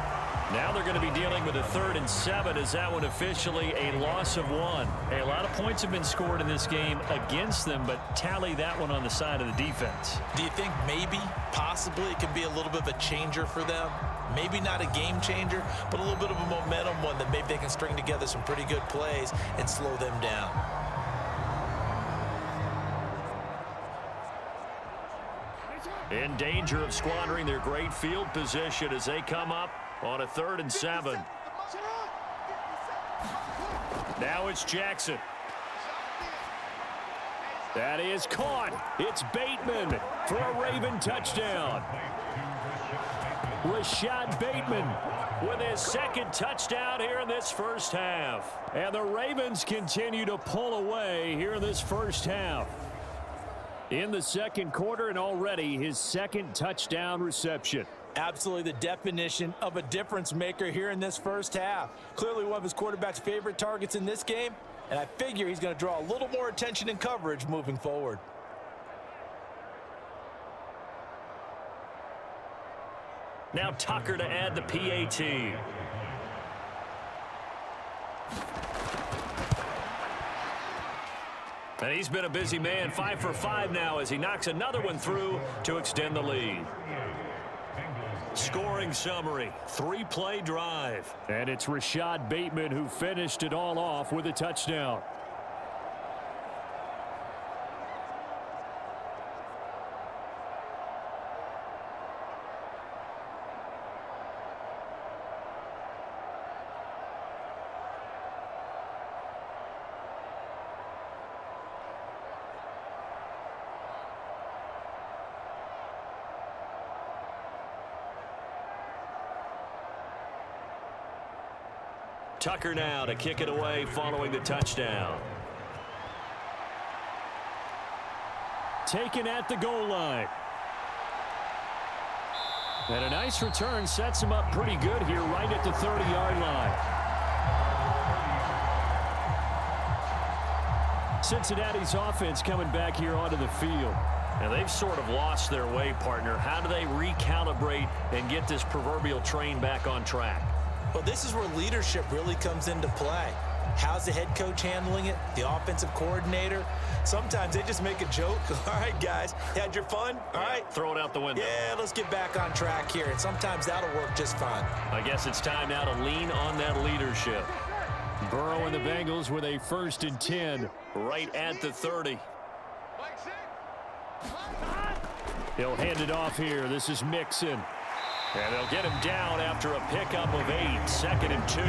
Now they're going to be dealing with a 3rd and 7 as that one officially a loss of 1. Hey, a lot of points have been scored in this game against them, but tally that one on the side of the defense. Do you think maybe, possibly, it could be a little bit of a changer for them? Maybe not a game changer, but a little bit of a momentum one that maybe they can string together some pretty good plays and slow them down. In danger of squandering their great field position as they come up on a 3rd and 7. Now it's Jackson. That is caught. It's Bateman for a Raven touchdown. Rashad Bateman with his 2nd touchdown here in this first half. And the Ravens continue to pull away here in this first half. In the second quarter, and already his 2nd touchdown reception. Absolutely the definition of a difference maker here in this first half. Clearly one of his quarterback's favorite targets in this game, and I figure he's going to draw a little more attention and coverage moving forward. Now Tucker to add the PAT. And he's been a busy man, 5 for 5 now as he knocks another one through to extend the lead. Scoring summary, 3-play drive. And it's Rashad Bateman who finished it all off with a touchdown. Tucker now to kick it away following the touchdown. Taken at the goal line. And a nice return sets him up pretty good here right at the 30-yard line. Cincinnati's offense coming back here onto the field. And they've sort of lost their way, partner. How do they recalibrate and get this proverbial train back on track? Well, this is where leadership really comes into play. How's the head coach handling it? The offensive coordinator? Sometimes they just make a joke. All right, guys, had your fun? All right. Throw it out the window. Yeah, let's get back on track here. And sometimes that'll work just fine. I guess it's time now to lean on that leadership. Burrow and the Bengals with a 1st and 10. Right at the 30. He'll hand it off here. This is Mixon. And they'll get him down after a pickup of 8. 2nd and 2.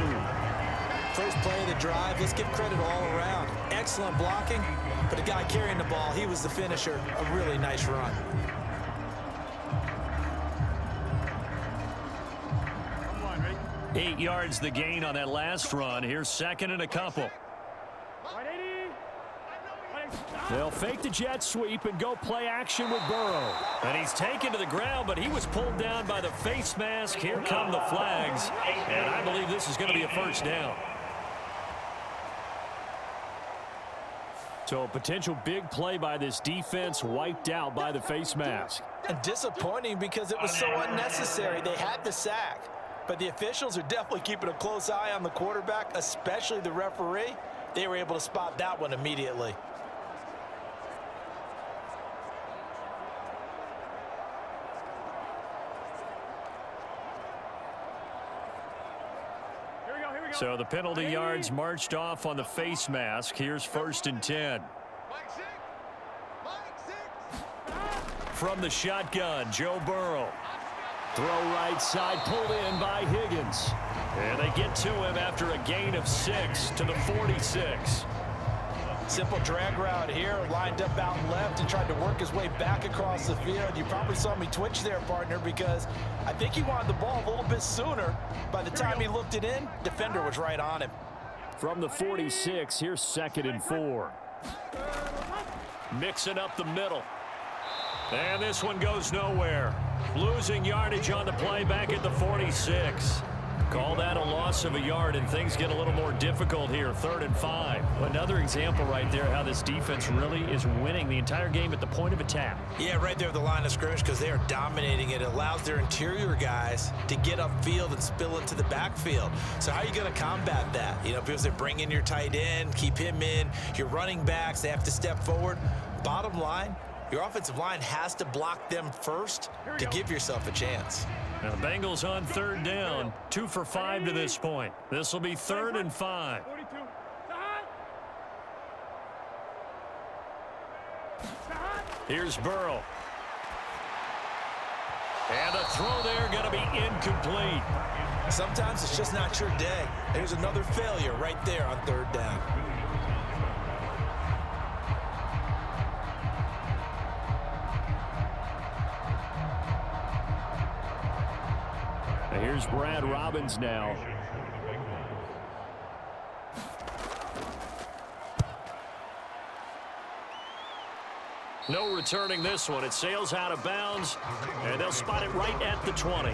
First play of the drive, let's give credit all around. Excellent blocking, but the guy carrying the ball, he was the finisher. A really nice run. Come on, 8 yards the gain on that last run. Here's 2nd and a couple. They'll fake the jet sweep and go play action with Burrow. And he's taken to the ground, but he was pulled down by the face mask. Here come the flags. And I believe this is going to be a first down. So a potential big play by this defense wiped out by the face mask. And disappointing because it was so unnecessary. They had the sack. But the officials are definitely keeping a close eye on the quarterback, especially the referee. They were able to spot that one immediately. So the penalty yards marched off on the face mask. Here's 1st and 10. From the shotgun, Joe Burrow. Throw right side, pulled in by Higgins. And they get to him after a gain of 6 to the 46. Simple drag route here, lined up out left and tried to work his way back across the field. You probably saw me twitch there, partner, because I think he wanted the ball a little bit sooner. By the time he looked it in, defender was right on him. From the 46, here's 2nd and 4. Mixing up the middle. And this one goes nowhere. Losing yardage on the play back at the 46. Call that a loss of a yard, and things get a little more difficult here. 3rd and 5. Another example right there how this defense really is winning the entire game at the point of attack. Yeah, right there at the line of scrimmage, because they are dominating it. It allows their interior guys to get upfield and spill into the backfield. So how are you going to combat that? You know, because they bring in your tight end, keep him in. Your running backs, they have to step forward. Bottom line, your offensive line has to block them first to give yourself a chance. Now the Bengals on 3rd down, 2 for 5 to this point. This will be 3rd and 5. Here's Burrow. And the throw there going to be incomplete. Sometimes it's just not your day. There's another failure right there on 3rd down. Here's Brad Robbins now. No returning this one. It sails out of bounds, and they'll spot it right at the 20.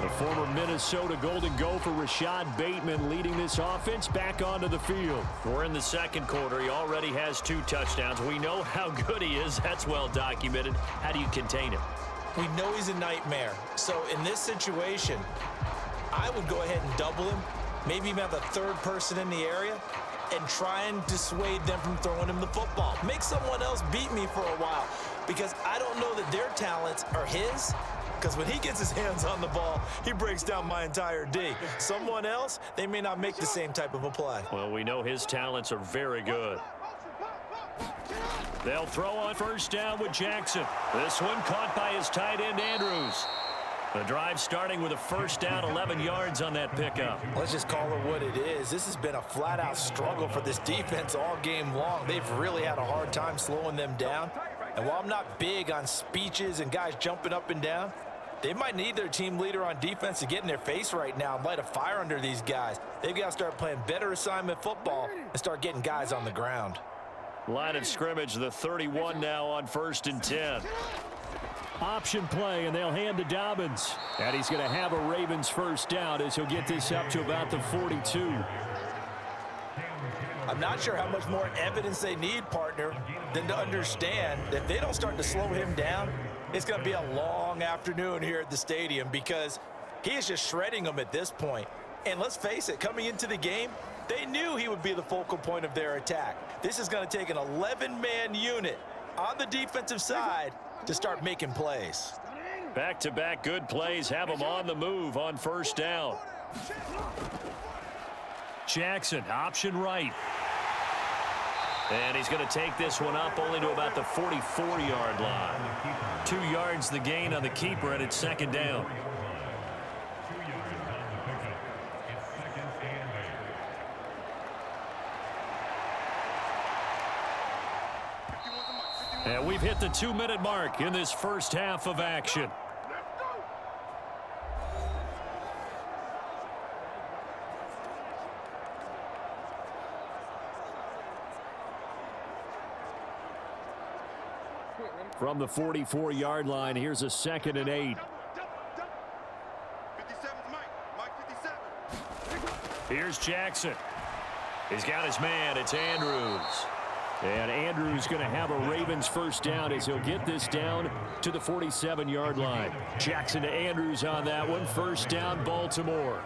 The former Minnesota Golden Gopher Rashad Bateman leading this offense back onto the field. We're in the 2nd quarter. He already has 2 touchdowns. We know how good he is. That's well documented. How do you contain him? We know he's a nightmare. So in this situation, I would go ahead and double him, maybe even have a 3rd person in the area, and try and dissuade them from throwing him the football. Make someone else beat me for a while, because I don't know that their talents are his, because when he gets his hands on the ball, he breaks down my entire D. Someone else, they may not make the same type of a play. Well, we know his talents are very good. They'll throw on 1st down with Jackson. This one caught by his tight end, Andrews. The drive starting with a 1st down, 11 yards on that pickup. Let's just call it what it is. This has been a flat-out struggle for this defense all game long. They've really had a hard time slowing them down. And while I'm not big on speeches and guys jumping up and down, they might need their team leader on defense to get in their face right now and light a fire under these guys. They've got to start playing better assignment football and start getting guys on the ground. Line of scrimmage, the 31 now on 1st and 10. Option play, and they'll hand to Dobbins. And he's going to have a Ravens 1st down as he'll get this up to about the 42. I'm not sure how much more evidence they need, partner, than to understand that if they don't start to slow him down, it's going to be a long afternoon here at the stadium, because he is just shredding them at this point. And let's face it, coming into the game, they knew he would be the focal point of their attack. This is going to take an 11-man unit on the defensive side to start making plays. Back-to-back good plays have them on the move on 1st down. Jackson, option right. And he's going to take this one up only to about the 44-yard line. 2 yards the gain on the keeper, and it's 2nd down. And we've hit the 2-minute mark in this 1st half of action. From the 44-yard line, here's a 2nd and 8. 57's Mike 57. Here's Jackson. He's got his man. It's Andrews. And Andrews going to have a Ravens 1st down as he'll get this down to the 47-yard line. Jackson to Andrews on that one. 1st down, Baltimore.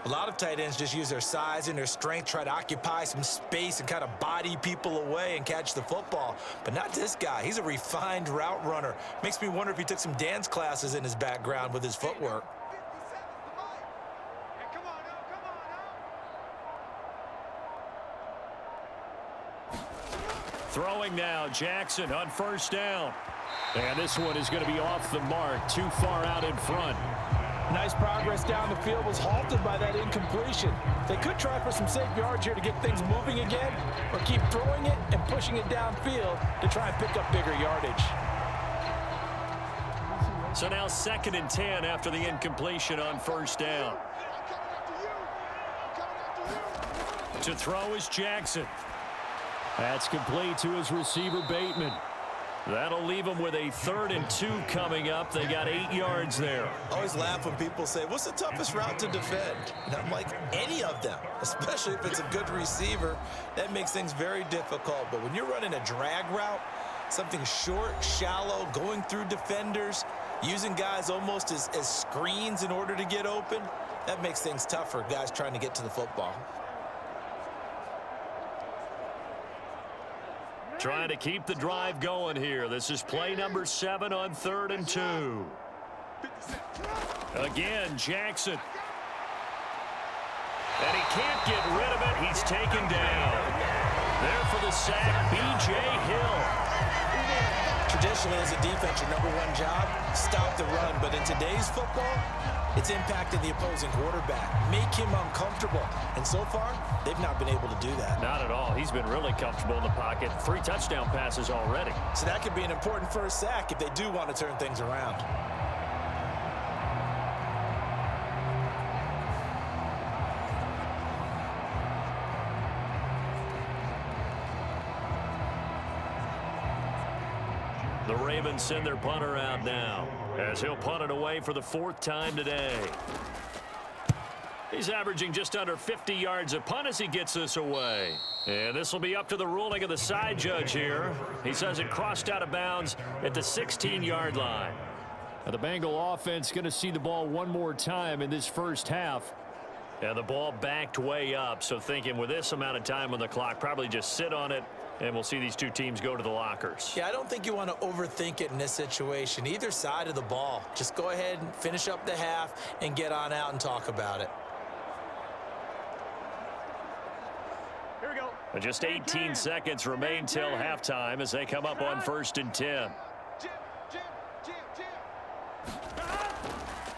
A lot of tight ends just use their size and their strength, try to occupy some space and kind of body people away and catch the football. But not this guy. He's a refined route runner. Makes me wonder if he took some dance classes in his background with his footwork. Throwing now, Jackson on first down. And this one is going to be off the mark, too far out in front. Nice progress down the field was halted by that incompletion. They could try for some safe yards here to get things moving again, or keep throwing it and pushing it downfield to try and pick up bigger yardage. So now 2nd and 10 after the incompletion on first down. To throw is Jackson. That's complete to his receiver, Bateman. That'll leave them with a 3rd and 2 coming up. They got 8 yards there. I always laugh when people say, what's the toughest route to defend? And I'm like, any of them, especially if it's a good receiver. That makes things very difficult. But when you're running a drag route, something short, shallow, going through defenders, using guys almost as screens in order to get open, that makes things tough for guys trying to get to the football. Trying to keep the drive going here. This is play number 7 on 3rd and 2. Again, Jackson. And he can't get rid of it. He's taken down. There for the sack, B.J. Hill. Traditionally, as a defense, your #1 job, stop the run. But in today's football, it's impacting the opposing quarterback. Make him uncomfortable. And so far, they've not been able to do that. Not at all. He's been really comfortable in the pocket. 3 touchdown passes already. So that could be an important first sack if they do want to turn things around. The Ravens send their punter out now, as he'll punt it away for the 4th time today. He's averaging just under 50 yards a punt as he gets this away. And this will be up to the ruling of the side judge here. He says it crossed out of bounds at the 16-yard line. Now the Bengal offense going to see the ball one more time in this first half. And the ball backed way up, so thinking with this amount of time on the clock, probably just sit on it, and we'll see these two teams go to the lockers. Yeah, I don't think you want to overthink it in this situation. Either side of the ball. Just go ahead and finish up the half and get on out and talk about it. Here we go. Just 18 seconds remain till halftime as they come up on 1st and 10.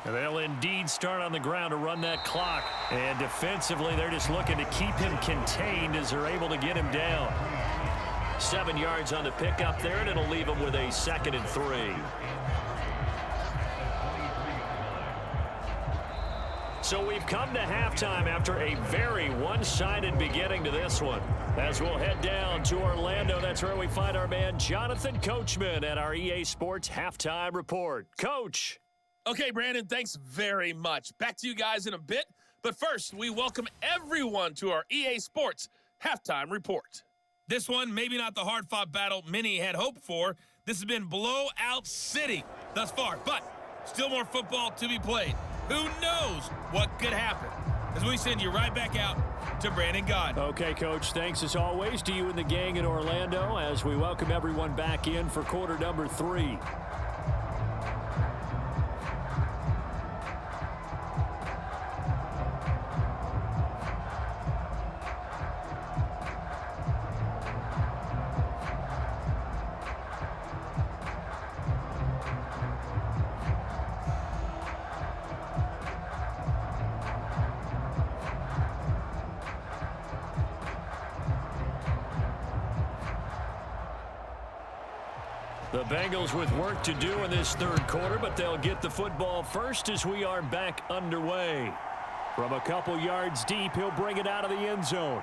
And they'll indeed start on the ground to run that clock. And defensively, they're just looking to keep him contained as they're able to get him down. 7 yards on the pickup there, and it'll leave him with a 2nd and 3. So we've come to halftime after a very one-sided beginning to this one. As we'll head down to Orlando, that's where we find our man Jonathan Coachman at our EA Sports Halftime Report. Coach. Okay, Brandon, thanks very much. Back to you guys in a bit. But first, we welcome everyone to our EA Sports Halftime Report. This one, maybe not the hard-fought battle many had hoped for. This has been blowout city thus far, but still more football to be played. Who knows what could happen? As we send you right back out to Brandon Gaudin. Okay, Coach, thanks as always to you and the gang in Orlando as we welcome everyone back in for quarter number 3. The Bengals with work to do in this third quarter, but they'll get the football first as we are back underway. From a couple yards deep, he'll bring it out of the end zone.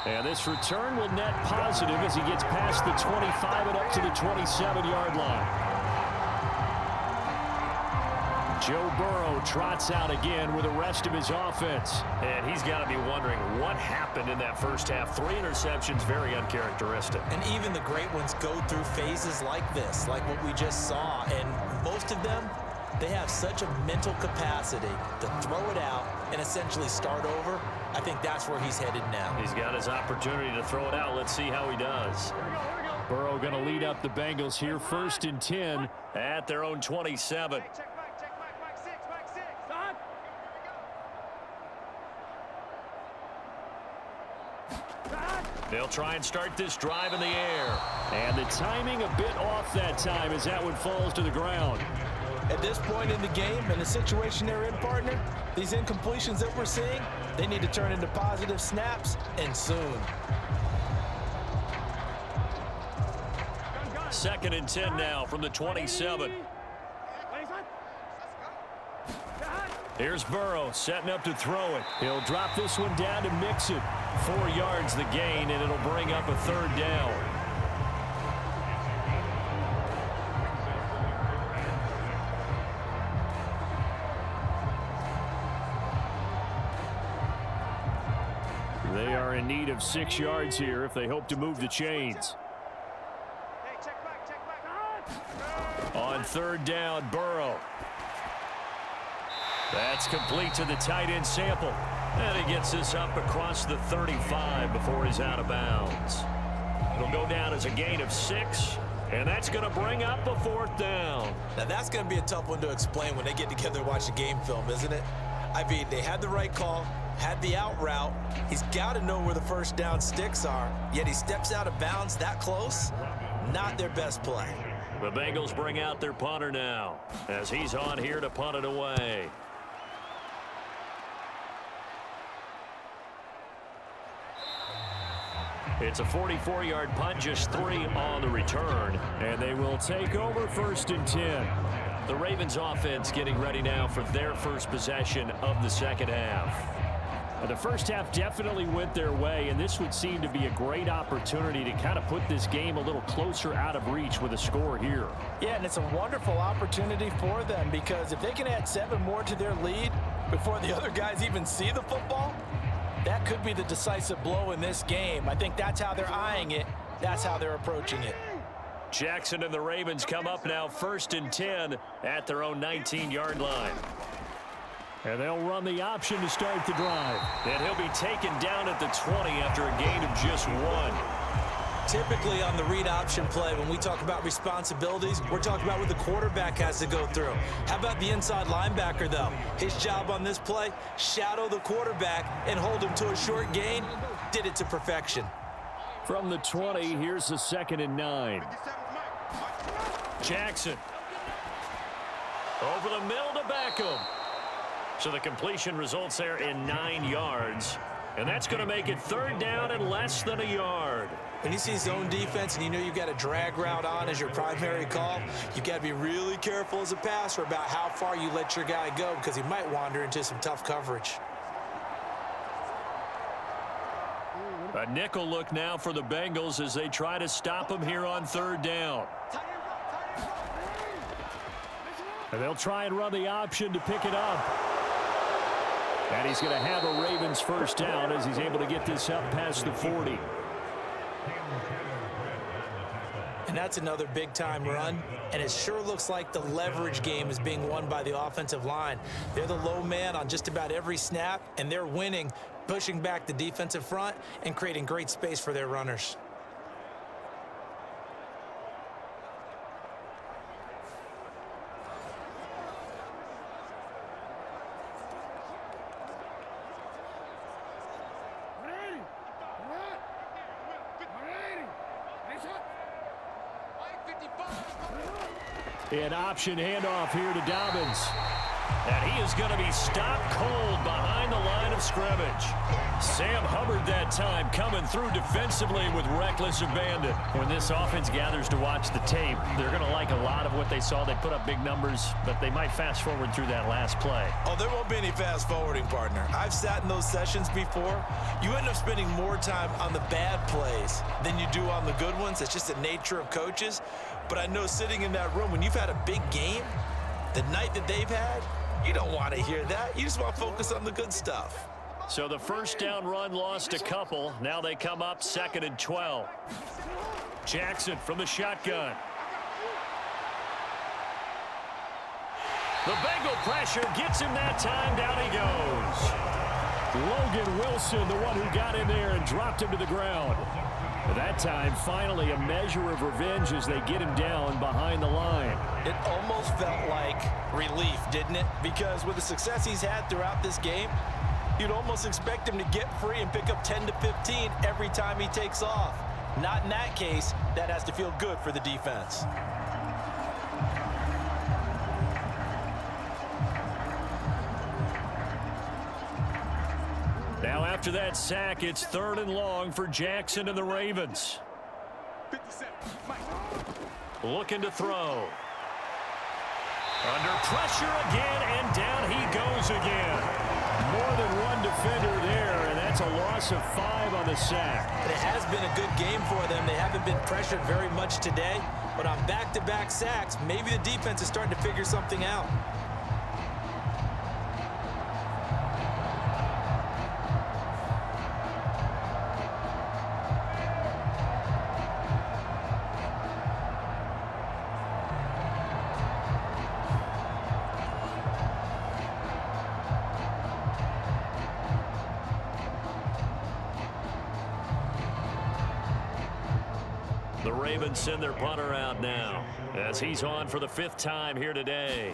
And this return will net positive as he gets past the 25 and up to the 27-yard line. Joe Burrow trots out again with the rest of his offense. And he's got to be wondering what happened in that first half. 3 interceptions, very uncharacteristic. And even the great ones go through phases like this, like what we just saw. And most of them, they have such a mental capacity to throw it out and essentially start over. I think that's where he's headed now. He's got his opportunity to throw it out. Let's see how he does. Burrow going to lead up the Bengals here, 1st and 10 at their own 27. They'll try and start this drive in the air. And the timing a bit off that time as that one falls to the ground. At this point in the game, in the situation they're in, partner, these incompletions that we're seeing, they need to turn into positive snaps, and soon. 2nd and 10 now from the 27. Here's Burrow setting up to throw it. He'll drop this one down to mix it. 4 yards the gain, and it'll bring up a 3rd down. They are in need of 6 yards here if they hope to move the chains. On 3rd down, Burrow. That's complete to the tight end Sample. And he gets this up across the 35 before he's out of bounds. It'll go down as a gain of 6, and that's going to bring up a 4th down. Now that's going to be a tough one to explain when they get together and watch the game film, isn't it? I mean, they had the right call, had the out route. He's got to know where the 1st down sticks are, yet he steps out of bounds that close. Not their best play. The Bengals bring out their punter now as he's on here to punt it away. It's a 44-yard punt, just 3 on the return, and they will take over 1st and 10. The Ravens offense getting ready now for their first possession of the 2nd half. The first half definitely went their way, and this would seem to be a great opportunity to kind of put this game a little closer out of reach with a score here. Yeah, and it's a wonderful opportunity for them because if they can add 7 more to their lead before the other guys even see the football, that could be the decisive blow in this game. I think that's how they're eyeing it. That's how they're approaching it. Jackson and the Ravens come up now 1st and 10 at their own 19-yard line. And they'll run the option to start the drive. And he'll be taken down at the 20 after a gain of just 1. Typically on the read option play, when we talk about responsibilities, we're talking about what the quarterback has to go through. How about the inside linebacker, though? His job on this play, shadow the quarterback and hold him to a short gain. Did it to perfection. From the 20, here's the 2nd and 9. Jackson. Over the middle to Beckham. So the completion results there in 9 yards. And that's going to make it 3rd down and less than a yard. When you see zone defense and you know you've got a drag route on as your primary call, you've got to be really careful as a passer about how far you let your guy go because he might wander into some tough coverage. A nickel look now for the Bengals as they try to stop him here on 3rd down. And they'll try and run the option to pick it up. And he's going to have a Ravens 1st down as he's able to get this up past the 40. And that's another big-time run, and it sure looks like the leverage game is being won by the offensive line. They're the low man on just about every snap, and they're winning, pushing back the defensive front and creating great space for their runners. An option handoff here to Dobbins. And he is going to be stopped cold behind the line of scrimmage. Sam Hubbard that time coming through defensively with reckless abandon. When this offense gathers to watch the tape, they're going to like a lot of what they saw. They put up big numbers, but they might fast forward through that last play. Oh, there won't be any fast forwarding, partner. I've sat in those sessions before. You end up spending more time on the bad plays than you do on the good ones. It's just the nature of coaches. But I know sitting in that room, when you've had a big game, the night that they've had, you don't want to hear that. You just want to focus on the good stuff. So the 1st down run lost a couple. Now they come up 2nd and 12. Jackson from the shotgun. The Bengal pressure gets him that time. Down he goes. Logan Wilson, the one who got in there and dropped him to the ground. That time, finally, a measure of revenge as they get him down behind the line. It almost felt like relief, didn't it? Because with the success he's had throughout this game, You'd almost expect him to get free and pick up 10 to 15 every time he takes off. Not in that case. That has to feel good for the defense. Now after that sack, it's 3rd and long for Jackson and the Ravens. 57. Mike. Looking to throw. Under pressure again, and down he goes again. More than one defender there, and that's a loss of 5 on the sack. It has been a good game for them. They haven't been pressured very much today, but on back-to-back sacks, maybe the defense is starting to figure something out. The Ravens send their punter out now as he's on for the 5th time here today.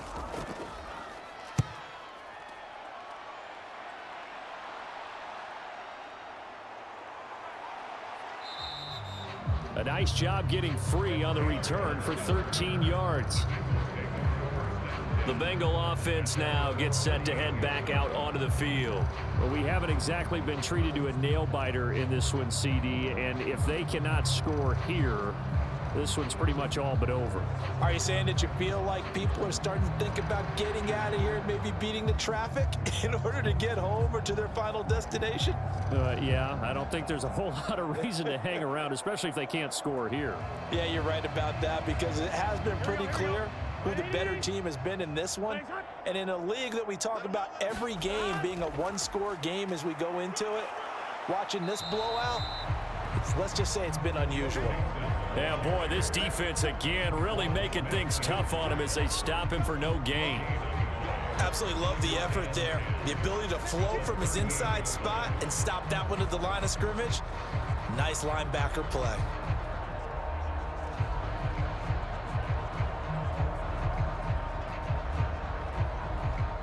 A nice job getting free on the return for 13 yards. The Bengal offense now gets set to head back out onto the field. Well, we haven't exactly been treated to a nail-biter in this one, CD, and if they cannot score here, this one's pretty much all but over. Are you saying that you feel like people are starting to think about getting out of here and maybe beating the traffic in order to get home or to their final destination? Yeah, I don't think there's a whole lot of reason to hang around, especially if they can't score here. Yeah, you're right about that, because it has been pretty clear who the better team has been in this one. And in a league that we talk about every game being a one-score game as we go into it, watching this blowout, let's just say it's been unusual. Yeah, boy, this defense again really making things tough on him as they stop him for no gain. Absolutely love the effort there. The ability to flow from his inside spot and stop that one at the line of scrimmage. Nice linebacker play.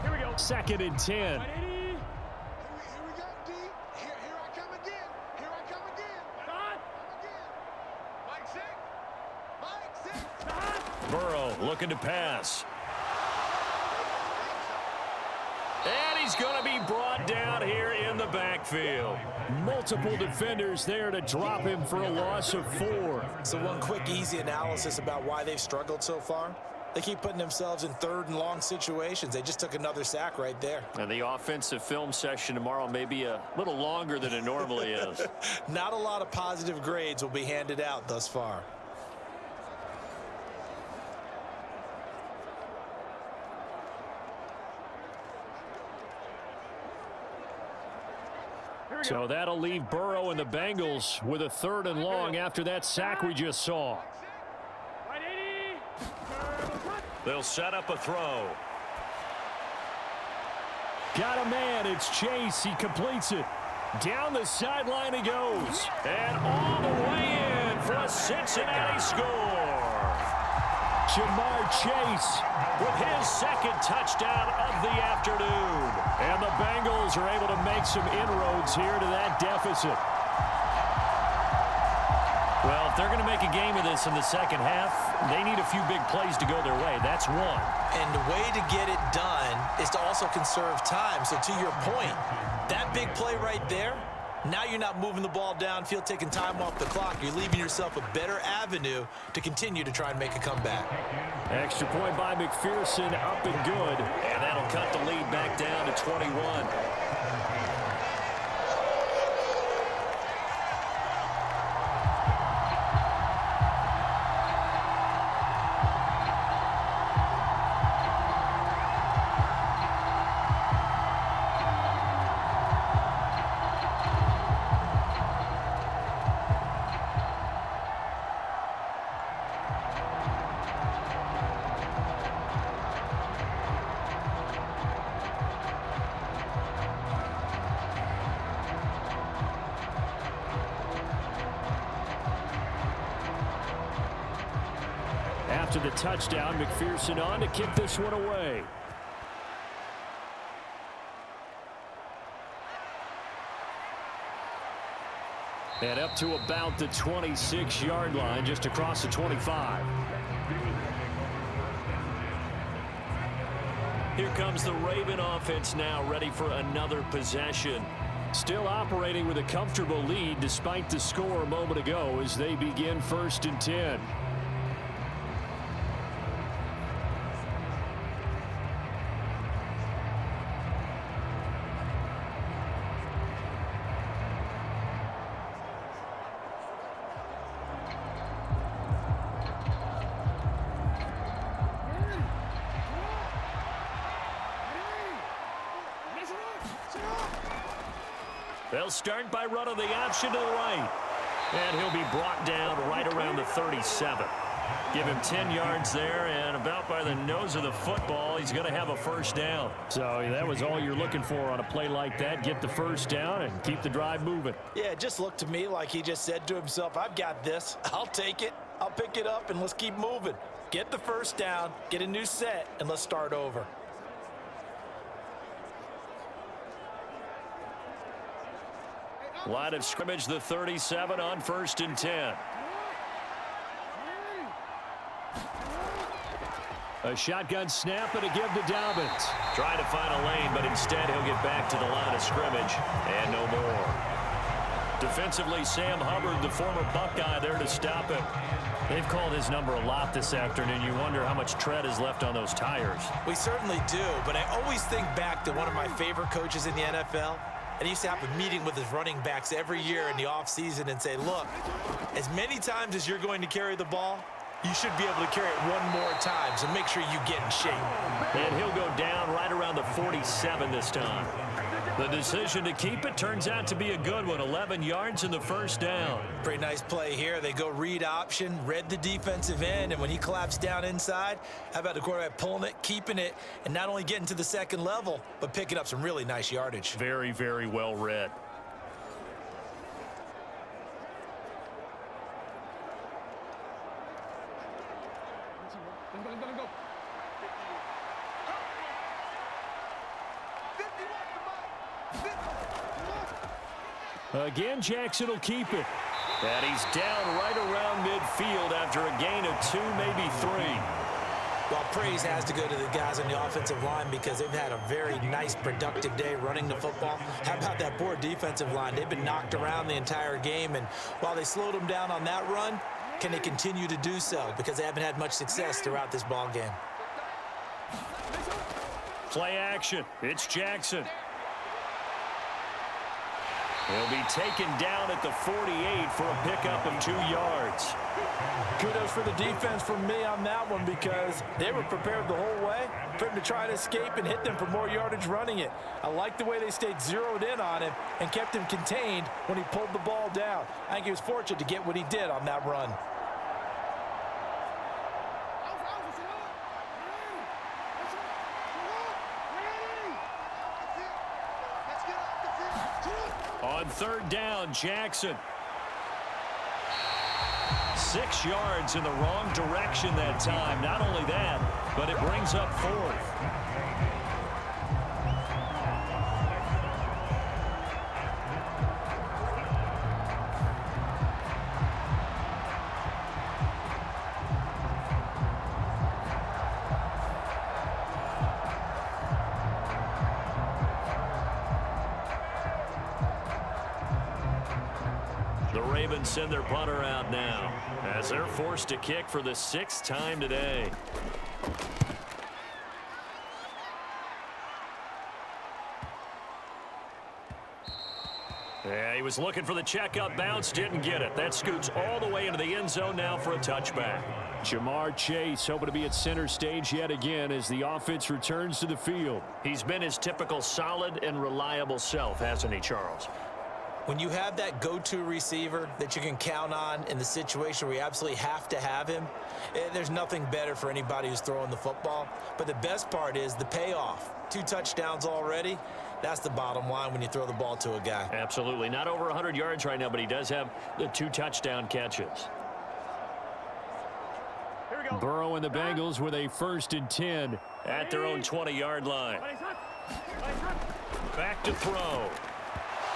Here we go. 2nd and 10. Here we go, D. Here I come again. Here I come again. Mike 6. Burrow looking to pass. And he's going to be brought down here in the backfield. Multiple defenders there to drop him for a loss of 4. So one quick, easy analysis about why they've struggled so far. They keep putting themselves in 3rd and long situations. They just took another sack right there. And the offensive film session tomorrow may be a little longer than it normally is. Not a lot of positive grades will be handed out thus far. So that'll leave Burrow and the Bengals with a 3rd and long after that sack we just saw. They'll set up a throw. Got a man. It's Chase. He completes it. Down the sideline he goes. And all the way in for a Cincinnati score. Jamar Chase with his 2nd touchdown of the afternoon. And the Bengals are able to make some inroads here to that deficit. Well, if they're going to make a game of this in the second half, they need a few big plays to go their way. That's one. And the way to get it done is to also conserve time. So to your point, that big play right there, now you're not moving the ball downfield, taking time off the clock. You're leaving yourself a better avenue to continue to try and make a comeback. Extra point by McPherson, up and good. And that'll cut the lead back down to 21. After the touchdown, McPherson on to kick this one away. And up to about the 26-yard line, just across the 25. Here comes the Raven offense now, ready for another possession. Still operating with a comfortable lead despite the score a moment ago as they begin 1st and 10. They'll start by running the option to the right. And he'll be brought down right around the 37. Give him 10 yards there, and about by the nose of the football, he's going to have a first down. So that was all you're looking for on a play like that. Get the first down and keep the drive moving. Yeah, it just looked to me like he just said to himself, I've got this. I'll take it. I'll pick it up, and let's keep moving. Get the first down, get a new set, and let's start over. Line of scrimmage, the 37 on 1st and 10. A shotgun snap and a give to Dobbins. Trying to find a lane, but instead he'll get back to the line of scrimmage and no more. Defensively, Sam Hubbard, the former Buckeye, there to stop him. They've called his number a lot this afternoon. You wonder how much tread is left on those tires. We certainly do, but I always think back to one of my favorite coaches in the NFL. And he used to have a meeting with his running backs every year in the offseason and say, look, as many times as you're going to carry the ball, you should be able to carry it one more time, so make sure you get in shape. And he'll go down right around the 47 this time. The decision to keep it turns out to be a good one. 11 yards in the first down. Pretty nice play here. They go read option, read the defensive end, and when he collapsed down inside, how about the quarterback pulling it, keeping it, and not only getting to the second level, but picking up some really nice yardage. Very, very well read. Again, Jackson will keep it. And he's down right around midfield after a gain of 2, maybe 3. Well, praise has to go to the guys on the offensive line because they've had a very nice, productive day running the football. How about that poor defensive line? They've been knocked around the entire game, and while they slowed them down on that run, can they continue to do so? Because they haven't had much success throughout this ball game. Play action. It's Jackson. He'll be taken down at the 48 for a pickup of 2 yards. Kudos for the defense from me on that one because they were prepared the whole way for him to try to escape and hit them for more yardage running it. I like the way they stayed zeroed in on him and kept him contained when he pulled the ball down. I think he was fortunate to get what he did on that run. On 3rd down, Jackson. 6 yards in the wrong direction that time. Not only that, but it brings up 4th. The Ravens send their punter out now as they're forced to kick for the 6th time today. Yeah, he was looking for the checkup bounce, didn't get it. That scoots all the way into the end zone now for a touchback. Jamar Chase hoping to be at center stage yet again as the offense returns to the field. He's been his typical solid and reliable self, hasn't he, Charles? When you have that go-to receiver that you can count on in the situation where you absolutely have to have him, there's nothing better for anybody who's throwing the football. But the best part is the payoff. 2 touchdowns already. That's the bottom line when you throw the ball to a guy. Absolutely. Not over 100 yards right now, but he does have the 2 touchdown catches. Burrow and the Bengals with a 1st and 10 at their own 20-yard line. Back to throw.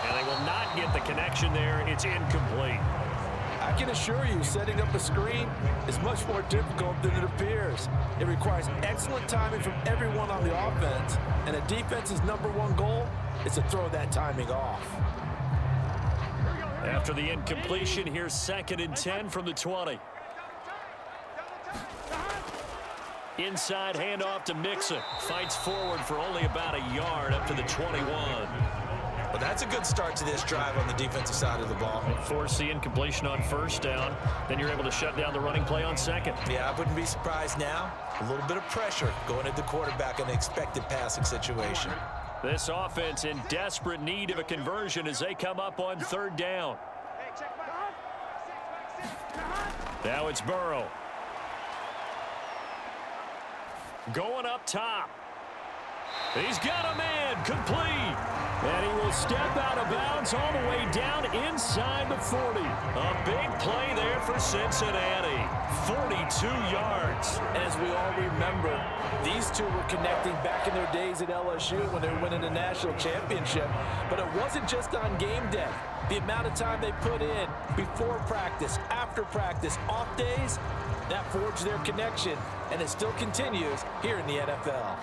And they will not get the connection there. It's incomplete. I can assure you, setting up a screen is much more difficult than it appears. It requires excellent timing from everyone on the offense, and a defense's #1 goal is to throw that timing off. After the incompletion, here's 2nd and 10 from the 20. Inside handoff to Mixon. Fights forward for only about a yard up to the 21. Well, that's a good start to this drive on the defensive side of the ball. Force the incompletion on 1st down. Then you're able to shut down the running play on 2nd. Yeah, I wouldn't be surprised now. A little bit of pressure going at the quarterback in an expected passing situation. This offense in desperate need of a conversion as they come up on 3rd down. Now it's Burrow. Going up top. He's got a man, complete. And he will step out of bounds all the way down inside the 40. A big play there for Cincinnati. 42 yards. As we all remember, these two were connecting back in their days at LSU when they were winning the national championship. But it wasn't just on game day. The amount of time they put in before practice, after practice, off days, that forged their connection, and it still continues here in the NFL.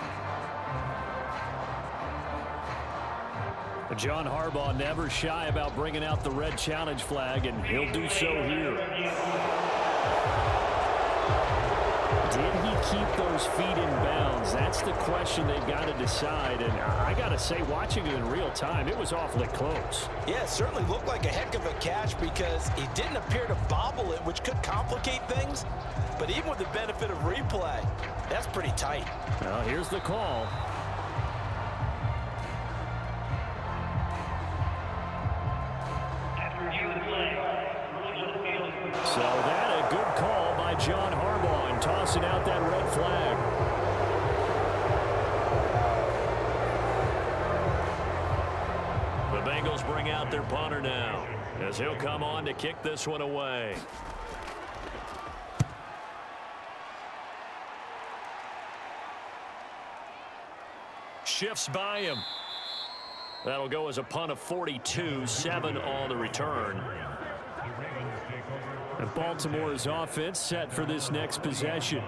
John Harbaugh never shy about bringing out the red challenge flag, and he'll do so here. Did he keep those feet in bounds? That's the question they've got to decide. And I got to say, watching it in real time, it was awfully close. Yeah, it certainly looked like a heck of a catch because he didn't appear to bobble it, which could complicate things. But even with the benefit of replay, that's pretty tight. Well, here's the call. So that a good call by John Harbaugh and tossing out that red flag. The Bengals bring out their punter now as he'll come on to kick this one away. Shifts by him. That'll go as a punt of 42, 7 on the return. And Baltimore's offense set for this next possession.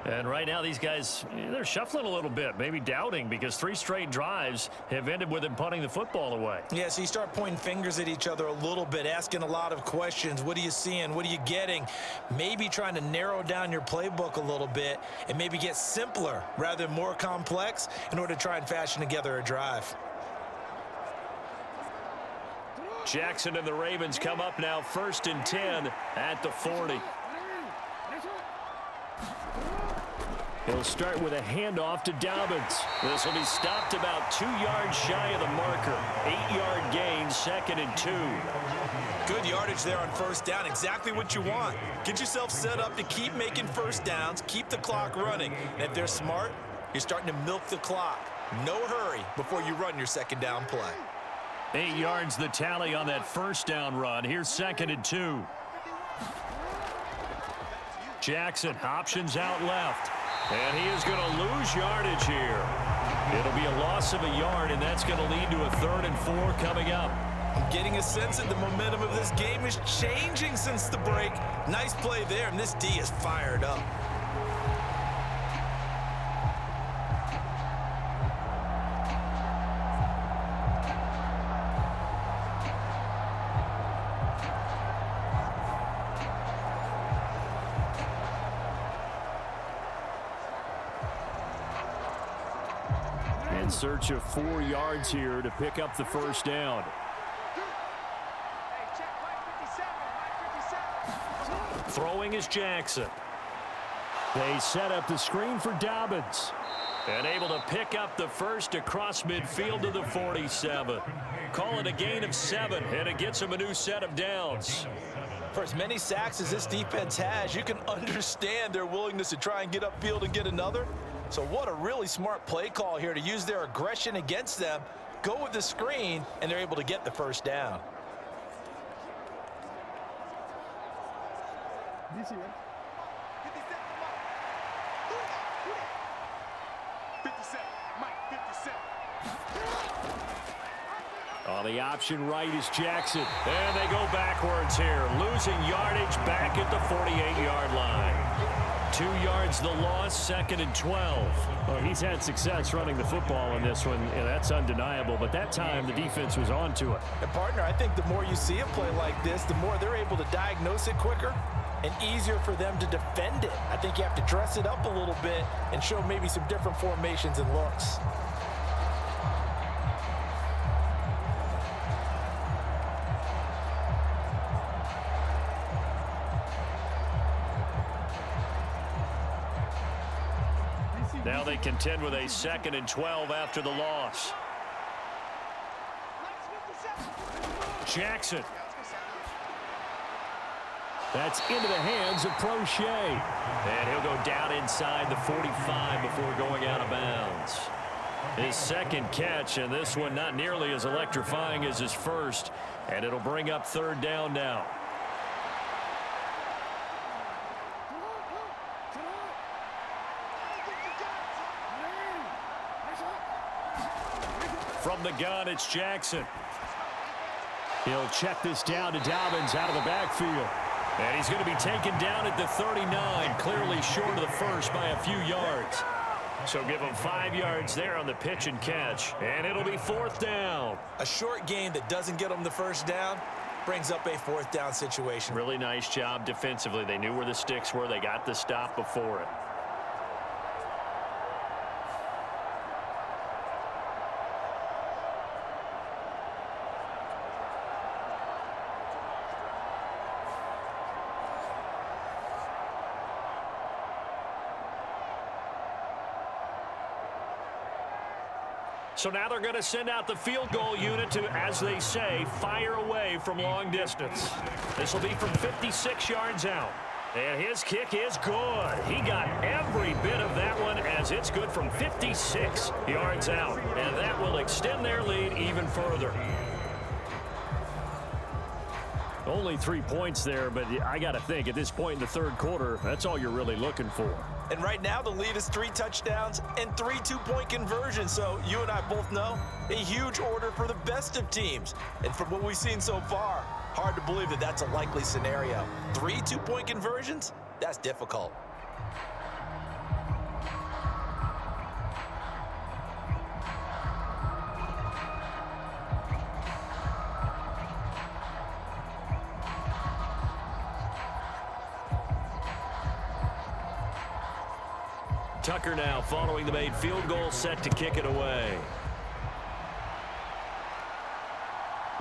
And right now these guys, they're shuffling a little bit, maybe doubting, because 3 straight drives have ended with them punting the football away. Yeah, so you start pointing fingers at each other a little bit, asking a lot of questions. What are you seeing? What are you getting? Maybe trying to narrow down your playbook a little bit and maybe get simpler rather than more complex in order to try and fashion together a drive. Jackson and the Ravens come up now 1st and 10 at the 40. He'll start with a handoff to Dobbins. This will be stopped about 2 yards shy of the marker. 8-yard gain, 2nd and 2. Good yardage there on 1st down. Exactly what you want. Get yourself set up to keep making 1st downs, keep the clock running. And if they're smart, you're starting to milk the clock. No hurry before you run your 2nd down play. 8 yards the tally on that 1st down run. Here's 2nd and 2. Jackson options out left. And he is going to lose yardage here. It'll be a loss of a yard, and that's going to lead to a 3rd and 4 coming up. I'm getting a sense that the momentum of this game is changing since the break. Nice play there, and this D is fired up. In search of 4 yards here to pick up the 1st down. Throwing is Jackson. They set up the screen for Dobbins. And able to pick up the 1st across midfield to the 47. Call it a gain of 7, and it gets him a new set of downs. For as many sacks as this defense has, you can understand their willingness to try and get upfield and get another. So what a really smart play call here to use their aggression against them, go with the screen, and they're able to get the 1st down. On the option right is Jackson. And they go backwards here, losing yardage back at the 48-yard line. 2 yards the loss, 2nd and 12. Well, he's had success running the football in this one, and that's undeniable. But that time, the defense was on to it. And, partner, I think the more you see a play like this, the more they're able to diagnose it quicker and easier for them to defend it. I think you have to dress it up a little bit and show maybe some different formations and looks. Now they contend with a 2nd and 12 after the loss. Jackson. That's into the hands of Prochet. And he'll go down inside the 45 before going out of bounds. His 2nd catch, and this one not nearly as electrifying as his first. And it'll bring up 3rd down now. From the gun, it's Jackson. He'll check this down to Dobbins out of the backfield. And he's going to be taken down at the 39, clearly short of the first by a few yards. So give him 5 yards there on the pitch and catch, and it'll be 4th down. A short gain that doesn't get them the first down brings up a 4th down situation. Really nice job defensively. They knew where the sticks were. They got the stop before it. So now they're going to send out the field goal unit to, as they say, fire away from long distance. This will be from 56 yards out. And his kick is good. He got every bit of that one as it's good from 56 yards out. And that will extend their lead even further. Only 3 points there, but I got to think at this point in the 3rd quarter, that's all you're really looking for. And right now, the lead is 3 touchdowns and 3 two-point conversions. So you and I both know a huge order for the best of teams. And from what we've seen so far, hard to believe that that's a likely scenario. 3 two-point conversions? That's difficult. Tucker now following the made field goal, set to kick it away.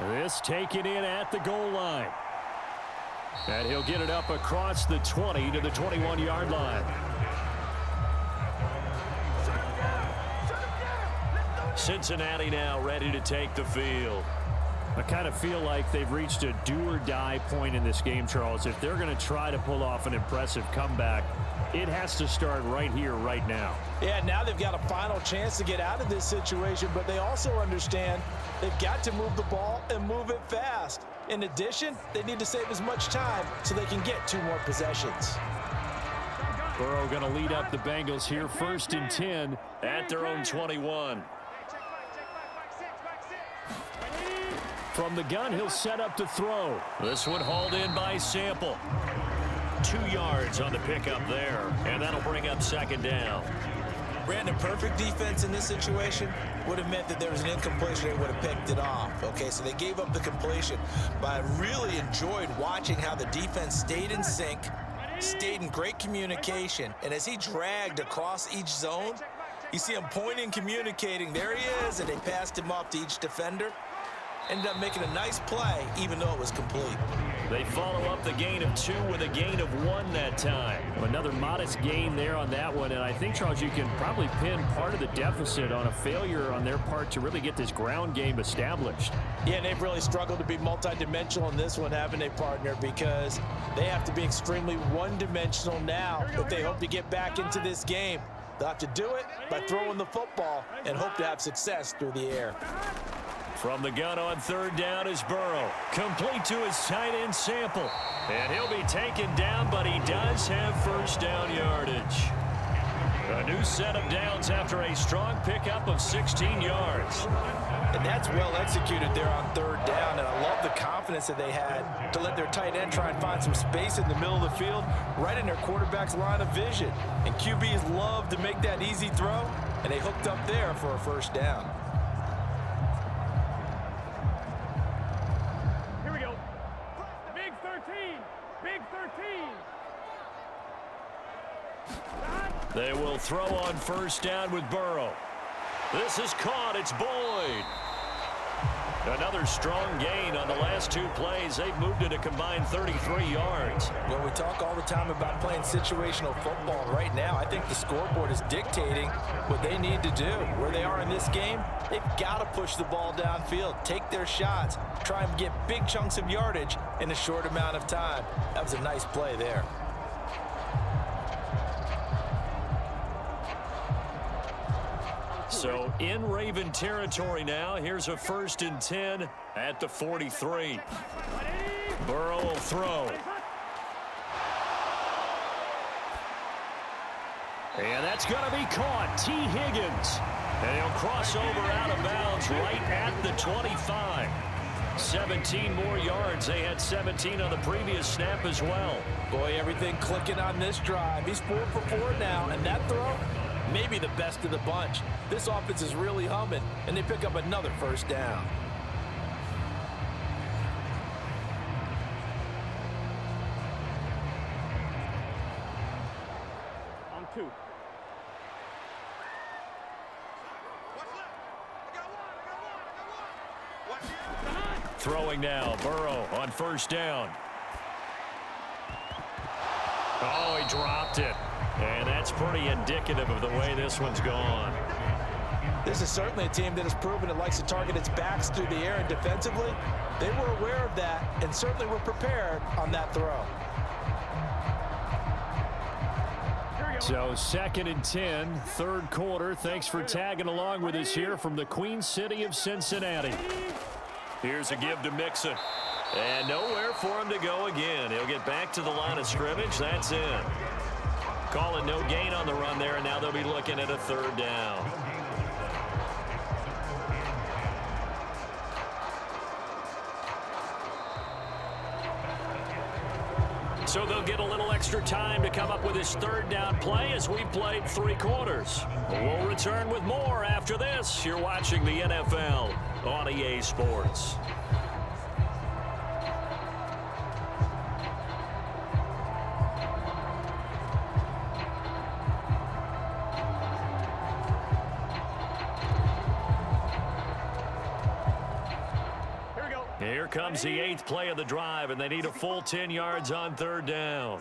This taken in at the goal line. And he'll get it up across the 20 to the 21-yard line. Cincinnati now ready to take the field. I kind of feel like they've reached a do-or-die point in this game, Charles. If they're going to try to pull off an impressive comeback, it has to start right here, right now. Yeah, now they've got a final chance to get out of this situation, but they also understand they've got to move the ball and move it fast. In addition, they need to save as much time so they can get 2 more possessions. Burrow going to lead up the Bengals here, 1st and 10 at their own 21. From the gun, he'll set up to throw. This one hauled in by Sample. 2 yards on the pickup there, and that'll bring up 2nd down. Brandon, perfect defense in this situation would have meant that there was an incompletion. They would have picked it off. Okay, so they gave up the completion. But I really enjoyed watching how the defense stayed in sync, stayed in great communication, and as he dragged across each zone, you see him pointing, communicating. There he is, and they passed him off to each defender. Ended up making a nice play, even though it was complete. They follow up the gain of 2 with a gain of 1 that time. Another modest gain there on that one, and I think, Charles, you can probably pin part of the deficit on a failure on their part to really get this ground game established. Yeah, and they've really struggled to be multidimensional in this one, haven't they, partner? Because they have to be extremely one-dimensional now if they hope to get back into this game. They'll have to do it by throwing the football and hope to have success through the air. From the gun on 3rd down is Burrow. Complete to his tight end Sample. And he'll be taken down, but he does have 1st down yardage. A new set of downs after a strong pickup of 16 yards. And that's well executed there on third down, and I love the confidence that they had to let their tight end try and find some space in the middle of the field, right in their quarterback's line of vision. And QBs love to make that easy throw, and they hooked up there for a first down. Here we go. Big 13. Big 13. They will throw on first down with Burrow. This is caught. It's Boyd. Another strong gain on the last two plays. They've moved it a combined 33 yards. Well, we talk all the time about playing situational football. Right now, I think the scoreboard is dictating what they need to do. Where they are in this game, they've got to push the ball downfield, take their shots, try and get big chunks of yardage in a short amount of time. That was a nice play there. So in Raven territory now. Here's a 1st and 10 at the 43. Burrow will throw. And that's going to be caught. T. Higgins. And he'll cross over out of bounds right at the 25. 17 more yards. They had 17 on the previous snap as well. Boy, everything clicking on this drive. He's 4 for 4 now, and that throw, maybe the best of the bunch. This offense is really humming, and they pick up another first down. On 2. Throwing now. Burrow on first down. Oh, he dropped it. And that's pretty indicative of the way this one's gone. This is certainly a team that has proven it likes to target its backs through the air, and defensively, they were aware of that and certainly were prepared on that throw. So 2nd and 10, third quarter. Thanks for tagging along with us here from the Queen City of Cincinnati. Here's a give to Mixon. And nowhere for him to go again. He'll get back to the line of scrimmage. That's in. Call it no gain on the run there, and now they'll be looking at a third down. So they'll get a little extra time to come up with his third down play as we played 3 quarters. We'll return with more after this. You're watching the NFL on EA Sports. Here comes the 8th play of the drive, and they need a full 10 yards on third down.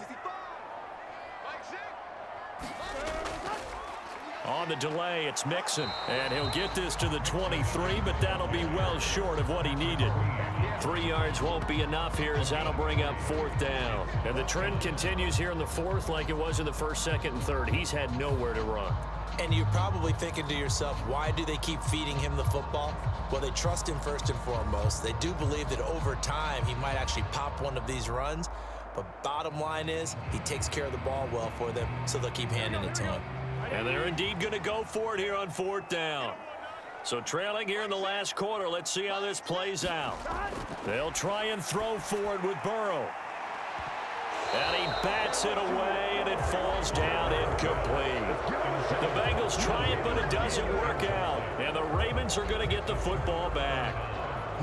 On the delay, it's Mixon, and he'll get this to the 23, but that'll be well short of what he needed. 3 yards won't be enough here as that'll bring up 4th down. And the trend continues here in the 4th like it was in the 1st, 2nd, and 3rd. He's had nowhere to run. And you're probably thinking to yourself, why do they keep feeding him the football? Well, they trust him first and foremost. They do believe that over time he might actually pop one of these runs. But bottom line is he takes care of the ball well for them, so they'll keep handing it to him. And they're indeed going to go for it here on 4th down. So trailing here in the last quarter, let's see how this plays out. They'll try and throw for it with Burrow. And he bats it away, and it falls down incomplete. The Bengals try it, but it doesn't work out. And the Ravens are going to get the football back.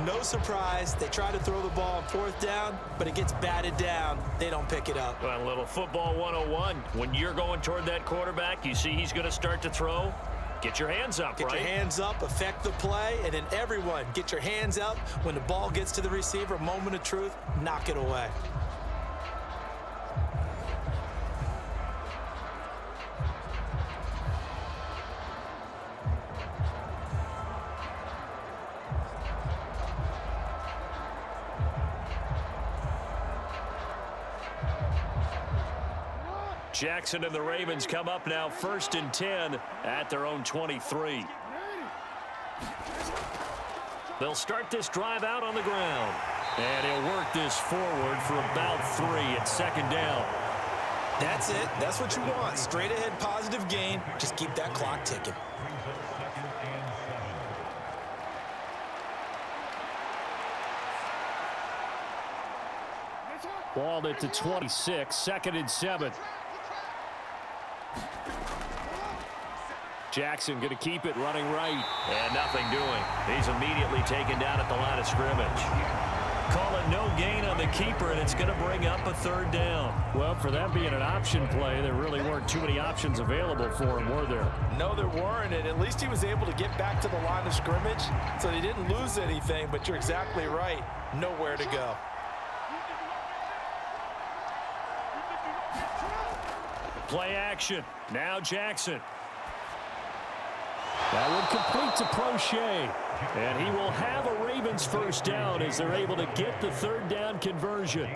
No surprise. They try to throw the ball on 4th down, but it gets batted down. They don't pick it up. Well, a little football 101. When you're going toward that quarterback, you see he's going to start to throw. Get your hands up, right? Get your hands up, affect the play, and then everyone get your hands up. When the ball gets to the receiver, moment of truth, knock it away. Jackson and the Ravens come up now 1st and 10 at their own 23. They'll start this drive out on the ground. And he'll work this forward for about 3 at 2nd down. That's it. That's what you want. Straight ahead positive gain. Just keep that clock ticking. Balled at the 26, 2nd and 7. Jackson going to keep it running right. And nothing doing. He's immediately taken down at the line of scrimmage. Call it no gain on the keeper, and it's going to bring up a 3rd down. Well, for that being an option play, there really weren't too many options available for him, were there? No, there weren't, and at least he was able to get back to the line of scrimmage, so he didn't lose anything, but you're exactly right. Nowhere to go. Play action. Now Jackson. That one complete to Prochet. And he will have a Ravens 1st down as they're able to get the 3rd down conversion.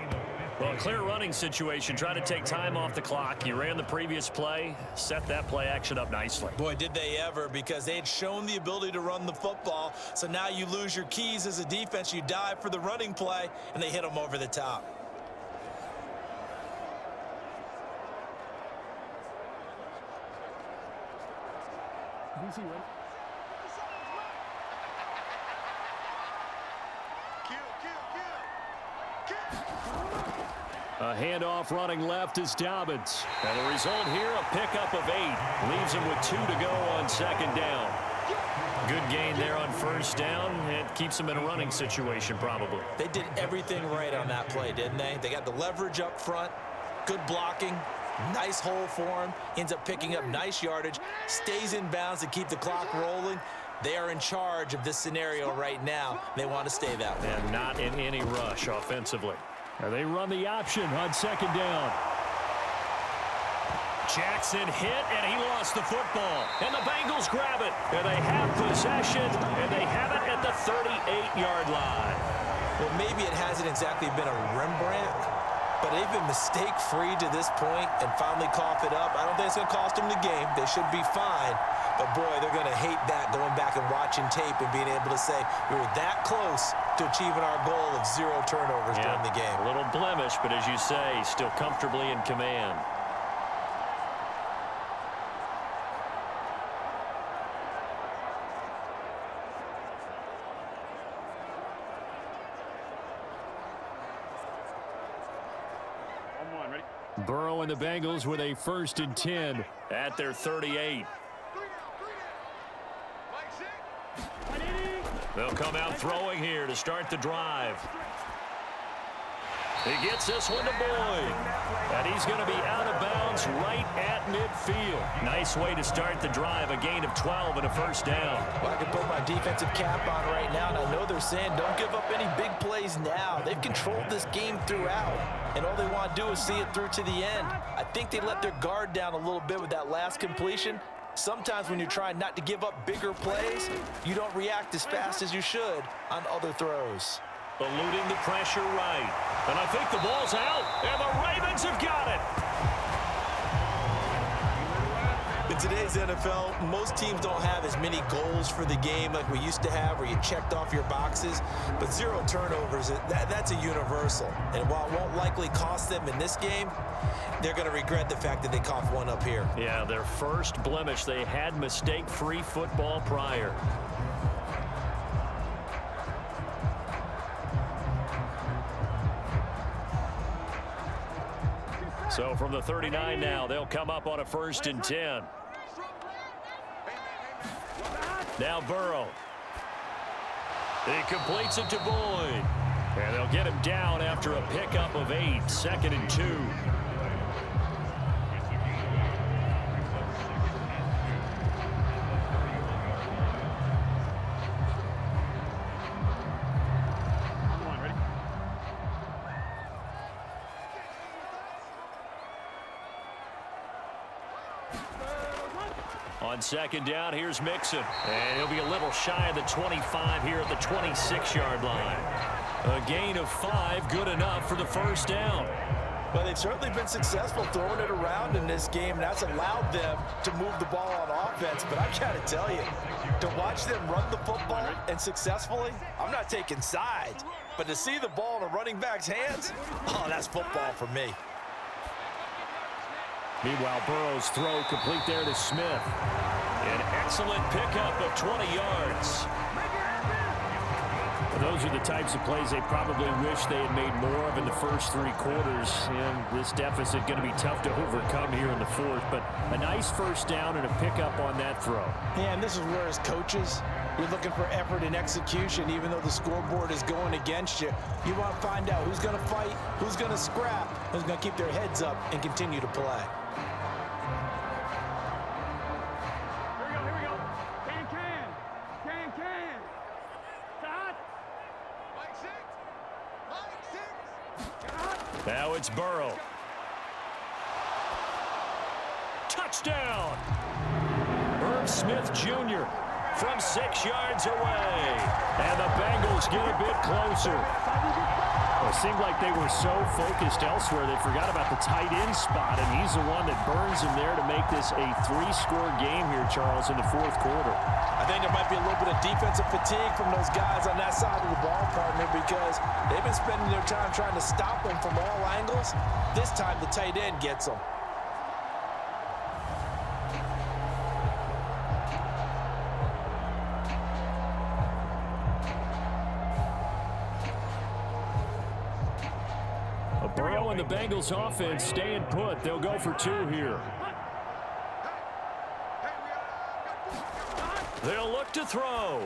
Well, a clear running situation. Try to take time off the clock. You ran the previous play, set that play action up nicely. Boy, did they ever, because they had shown the ability to run the football. So now you lose your keys as a defense. You dive for the running play, and they hit them over the top. A handoff running left is Dobbins. And the result here, a pickup of 8. Leaves him with 2 to go on 2nd down. Good gain there on 1st down. It keeps him in a running situation probably. They did everything right on that play, didn't they? They got the leverage up front, good blocking, nice hole for him, ends up picking up nice yardage, stays in bounds to keep the clock rolling. They are in charge of this scenario right now. They want to stay that way. And not in any rush offensively. Now they run the option on 2nd down. Jackson hit, and he lost the football. And the Bengals grab it. And they have possession, and they have it at the 38-yard line. Well, maybe it hasn't exactly been a Rembrandt, but they've been mistake-free to this point and finally cough it up. I don't think it's going to cost them the game. They should be fine. But, boy, they're going to hate that, going back and watching tape and being able to say we were that close to achieving our goal of 0 turnovers during the game. A little blemish, but as you say, still comfortably in command. Burrow and the Bengals with a 1st and 10 at their 38. They'll come out throwing here to start the drive. He gets this one to Boyd. And he's going to be out of bounds right at midfield. Nice way to start the drive. A gain of 12 and a 1st down. Well, I can put my defensive cap on right now, and I know they're saying don't give up any big plays now. They've controlled this game throughout, and all they want to do is see it through to the end. I think they let their guard down a little bit with that last completion. Sometimes when you're trying not to give up bigger plays, you don't react as fast as you should on other throws. Eluding the pressure right. And I think the ball's out. And the Ravens have got it. In today's NFL, most teams don't have as many goals for the game like we used to have where you checked off your boxes. But 0 turnovers, that's a universal. And while it won't likely cost them in this game, they're going to regret the fact that they coughed one up here. Yeah, their first blemish. They had mistake-free football prior. So from the 39 now, they'll come up on a 1st and 10. Now Burrow. He completes it to Boyd. And they'll get him down after a pickup of 8, 2nd and 2. On 2nd down, here's Mixon. And he'll be a little shy of the 25 here at the 26-yard line. A gain of 5, good enough for the 1st down. Well, they've certainly been successful throwing it around in this game, and that's allowed them to move the ball on offense. But I've got to tell you, to watch them run the football and successfully, I'm not taking sides. But to see the ball in a running back's hands, oh, that's football for me. Meanwhile, Burrow's throw complete there to Smith. An excellent pickup of 20 yards. Those are the types of plays they probably wish they had made more of in the first 3 quarters. And this deficit going to be tough to overcome here in the 4th. But a nice first down and a pickup on that throw. Yeah, and this is where as coaches, you're looking for effort and execution. Even though the scoreboard is going against you, you want to find out who's going to fight, who's going to scrap, who's going to keep their heads up and continue to play. Now it's Burrow. Touchdown! Herb Smith Jr. from 6 yards away. And the Bengals get a bit closer. It seemed like they were so focused elsewhere they forgot about the tight end spot, and he's the one that burns him there to make this a 3-score game here, Charles, in the 4th quarter. I think there might be a little bit of defensive fatigue from those guys on that side of the ball, partner, because they've been spending their time trying to stop them from all angles. This time the tight end gets them. Burrow and the Bengals offense staying put. They'll go for 2 here. They'll look to throw.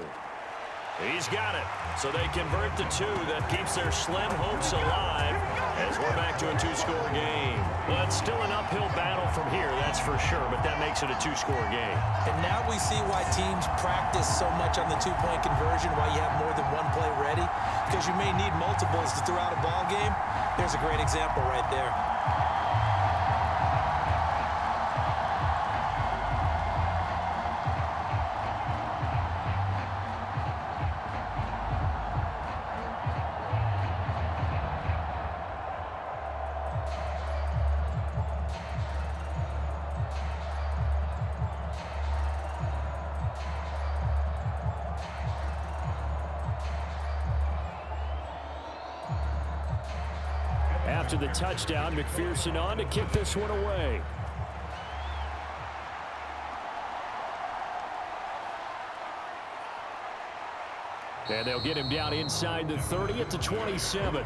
He's got it. So they convert the 2. That keeps their slim hopes alive as we're back to a 2-score game. Well, it's still an uphill battle from here, that's for sure, but that makes it a 2-score game. And now we see why teams practice so much on the 2-point conversion, why you have more than one play ready, because you may need multiples to throw out a ball game. There's a great example right there. After the touchdown, McPherson on to kick this one away. And they'll get him down inside the 30 at the 27.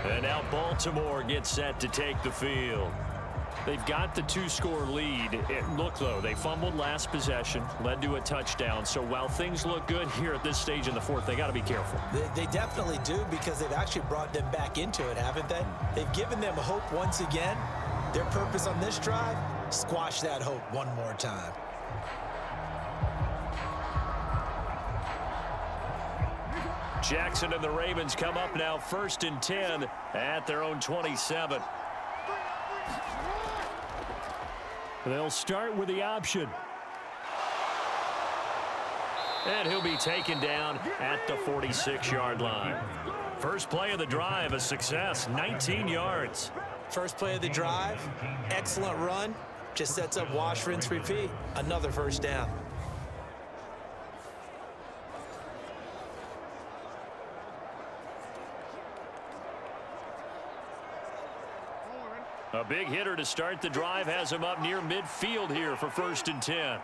And now Baltimore gets set to take the field. They've got the 2-score lead. Look, though, they fumbled last possession, led to a touchdown. So while things look good here at this stage in the 4th, they got to be careful. They definitely do, because they've actually brought them back into it, haven't they? They've given them hope once again. Their purpose on this drive, squash that hope one more time. Jackson and the Ravens come up now 1st and 10 at their own 27. They'll start with the option. And he'll be taken down at the 46-yard line. First play of the drive, a success, 19 yards. First play of the drive, excellent run. Just sets up wash, rinse, repeat. Another first down. A big hitter to start the drive has him up near midfield here for 1st and 10.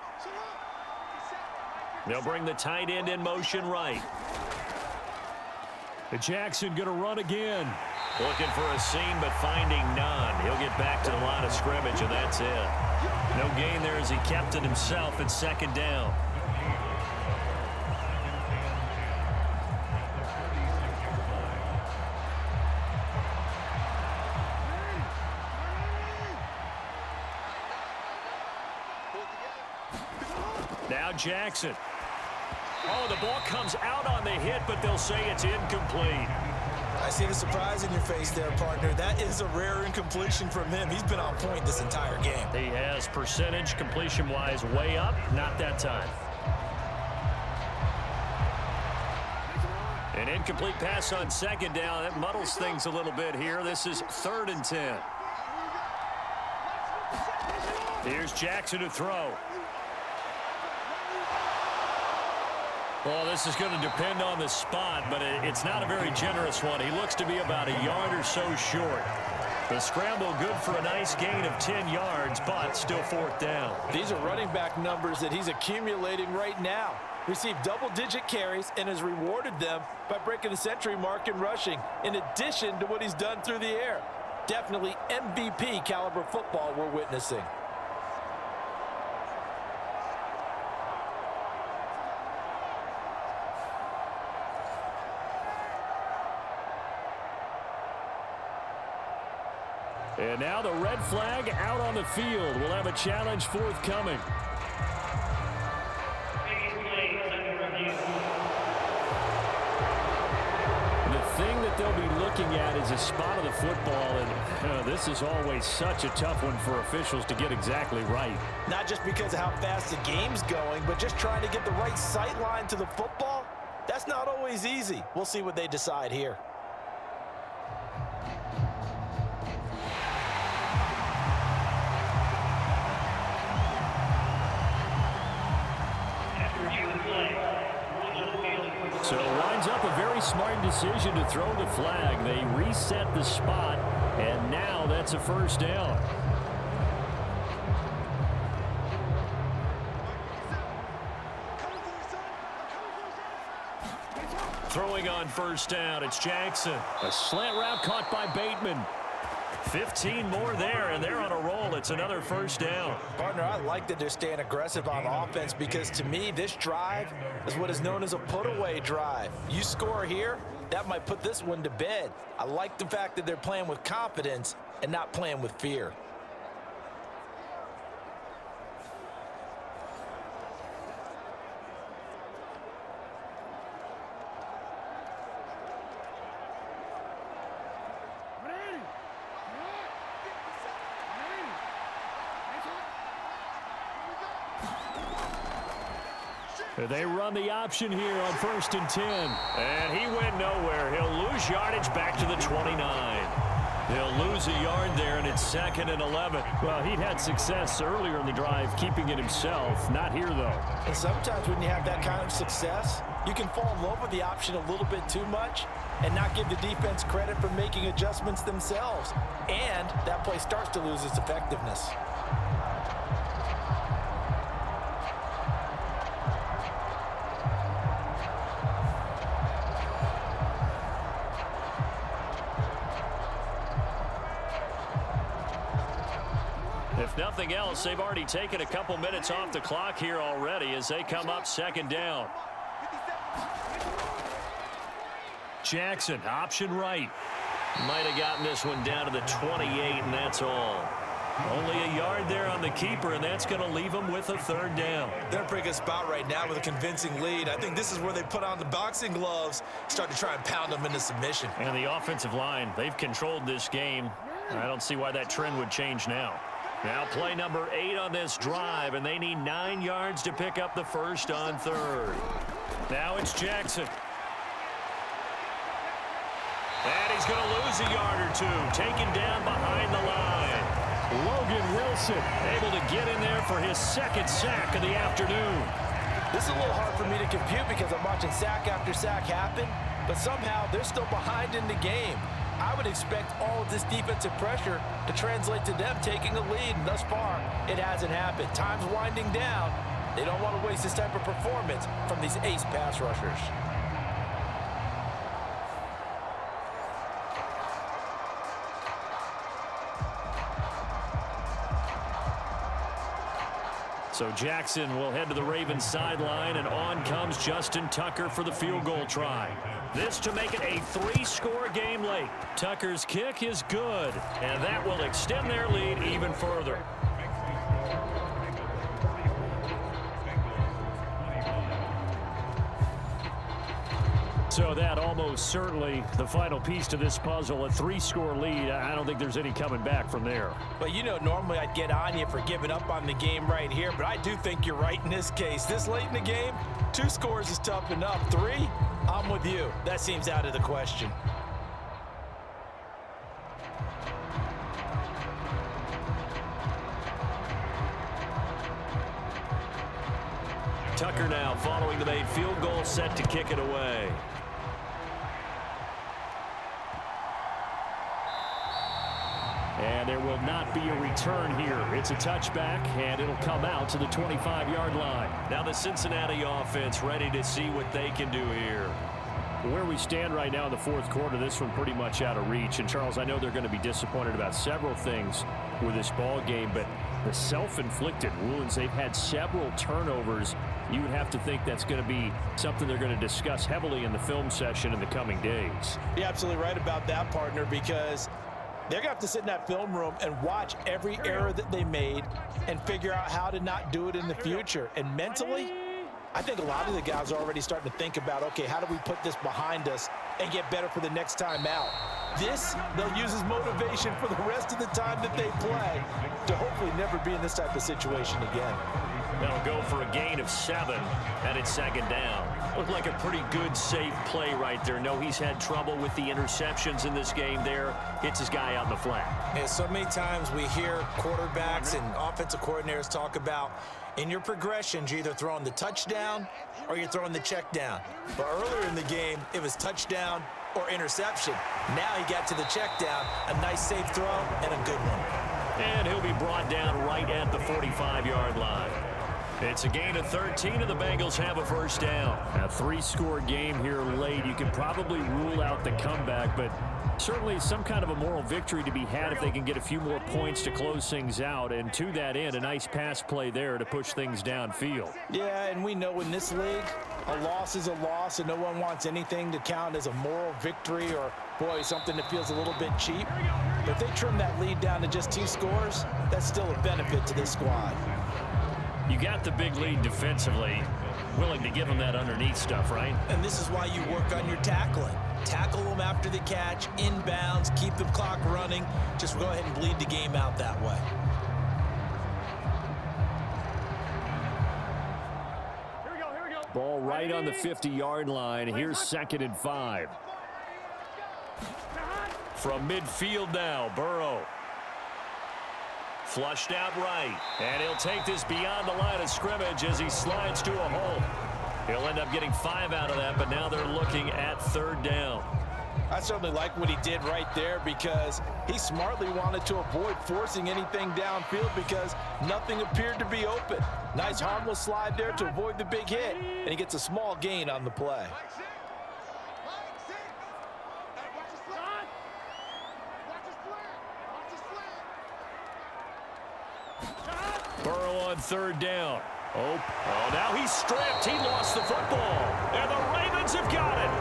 They'll bring the tight end in motion right. Jackson going to run again. Looking for a seam, but finding none. He'll get back to the line of scrimmage, and that's it. No gain there as he kept it himself at 2nd down. Now Jackson. Oh, the ball comes out on the hit, but they'll say it's incomplete. I see the surprise in your face there, partner. That is a rare incompletion from him. He's been on point this entire game. He has percentage completion-wise way up. Not that time. An incomplete pass on 2nd down. That muddles things a little bit here. This is 3rd and 10. Here's Jackson to throw. Well, this is going to depend on the spot, but it's not a very generous one. He looks to be about a yard or so short. The scramble good for a nice gain of 10 yards, but still 4th down. These are running back numbers that he's accumulating right now. Received double-digit carries and has rewarded them by breaking the century mark in rushing, in addition to what he's done through the air. Definitely MVP caliber football we're witnessing. And now the red flag out on the field. We'll have a challenge forthcoming. The thing that they'll be looking at is a spot of the football, and this is always such a tough one for officials to get exactly right. Not just because of how fast the game's going, but just trying to get the right sight line to the football. That's not always easy. We'll see what they decide here. So it winds up a very smart decision to throw the flag. They reset the spot, and now that's a 1st down. Throwing on 1st down, it's Jackson. A slant route caught by Bateman. 15 more there, and they're on a roll. It's another 1st down. Partner, I like that they're staying aggressive on offense because, to me, this drive is what is known as a put-away drive. You score here, that might put this one to bed. I like the fact that they're playing with confidence and not playing with fear. They run the option here on 1st and 10. And he went nowhere. He'll lose yardage back to the 29. He'll lose a yard there, and it's 2nd and 11. Well, he'd had success earlier in the drive keeping it himself. Not here, though. And sometimes when you have that kind of success, you can fall in love with the option a little bit too much and not give the defense credit for making adjustments themselves. And that play starts to lose its effectiveness. If nothing else, they've already taken a couple minutes off the clock here already as they come up 2nd down. Jackson, option right. Might have gotten this one down to the 28, and that's all. Only a yard there on the keeper, and that's going to leave them with a 3rd down. They're in a pretty good spot right now with a convincing lead. I think this is where they put on the boxing gloves, start to try and pound them into submission. And the offensive line, they've controlled this game. I don't see why that trend would change now. Now play number 8 on this drive, and they need 9 yards to pick up the 1st on 3rd. Now it's Jackson. And he's going to lose a yard or two, taken down behind the line. Logan Wilson able to get in there for his 2nd sack of the afternoon. This is a little hard for me to compute because I'm watching sack after sack happen, but somehow they're still behind in the game. I would expect all of this defensive pressure to translate to them taking a lead, and thus far, it hasn't happened. Time's winding down. They don't want to waste this type of performance from these ace pass rushers. So Jackson will head to the Ravens sideline, and on comes Justin Tucker for the field goal try. This to make it a 3-score game late. Tucker's kick is good, and that will extend their lead even further. So that almost certainly the final piece to this puzzle, a 3-score lead. I don't think there's any coming back from there. Well, you know, normally I'd get on you for giving up on the game right here, but I do think you're right in this case. This late in the game, 2 scores is tough enough. 3, I'm with you. That seems out of the question. Tucker now following the made field goal, set to kick it away. And there will not be a return here. It's a touchback, and it'll come out to the 25-yard line. Now the Cincinnati offense ready to see what they can do here. Where we stand right now in the fourth quarter, this one pretty much out of reach. And, Charles, I know they're going to be disappointed about several things with this ball game, but the self-inflicted wounds, they've had several turnovers. You would have to think that's going to be something they're going to discuss heavily in the film session in the coming days. You're absolutely right about that, partner, because they're going to have to sit in that film room and watch every error that they made and figure out how to not do it in the future. And mentally, I think a lot of the guys are already starting to think about, okay, how do we put this behind us and get better for the next time out? This, they'll use as motivation for the rest of the time that they play to hopefully never be in this type of situation again. They'll go for a gain of 7, and it's second down. Looked like a pretty good, safe play right there. No, he's had trouble with the interceptions in this game there. Hits his guy out in the flat. Yeah, so many times we hear quarterbacks and offensive coordinators talk about in your progressions, you're either throwing the touchdown or you're throwing the check down. But earlier in the game, it was touchdown or interception. Now he got to the check down, a nice safe throw and a good one. And he'll be brought down right at the 45-yard line. It's a gain of 13, and the Bengals have a first down. A 3-score game here late. You can probably rule out the comeback, but certainly some kind of a moral victory to be had if they can get a few more points to close things out. And to that end, a nice pass play there to push things downfield. Yeah, and we know in this league, a loss is a loss, and no one wants anything to count as a moral victory or, boy, something that feels a little bit cheap. But if they trim that lead down to just 2 scores, that's still a benefit to this squad. You got the big lead defensively. Willing to give them that underneath stuff, right? And this is why you work on your tackling. Tackle them after the catch, inbounds, keep the clock running. Just go ahead and bleed the game out that way. Here we go. Ball right on the 50-yard line. Here's 2nd and 5. From midfield now, Burrow. Flushed out right, and he'll take this beyond the line of scrimmage as he slides to a hole. He'll end up getting 5 out of that, but now they're looking at 3rd down. I certainly like what he did right there because he smartly wanted to avoid forcing anything downfield because nothing appeared to be open. Nice harmless slide there to avoid the big hit, and he gets a small gain on the play. Burrow on 3rd down. Oh, now he's stripped. He lost the football. And the Ravens have got it.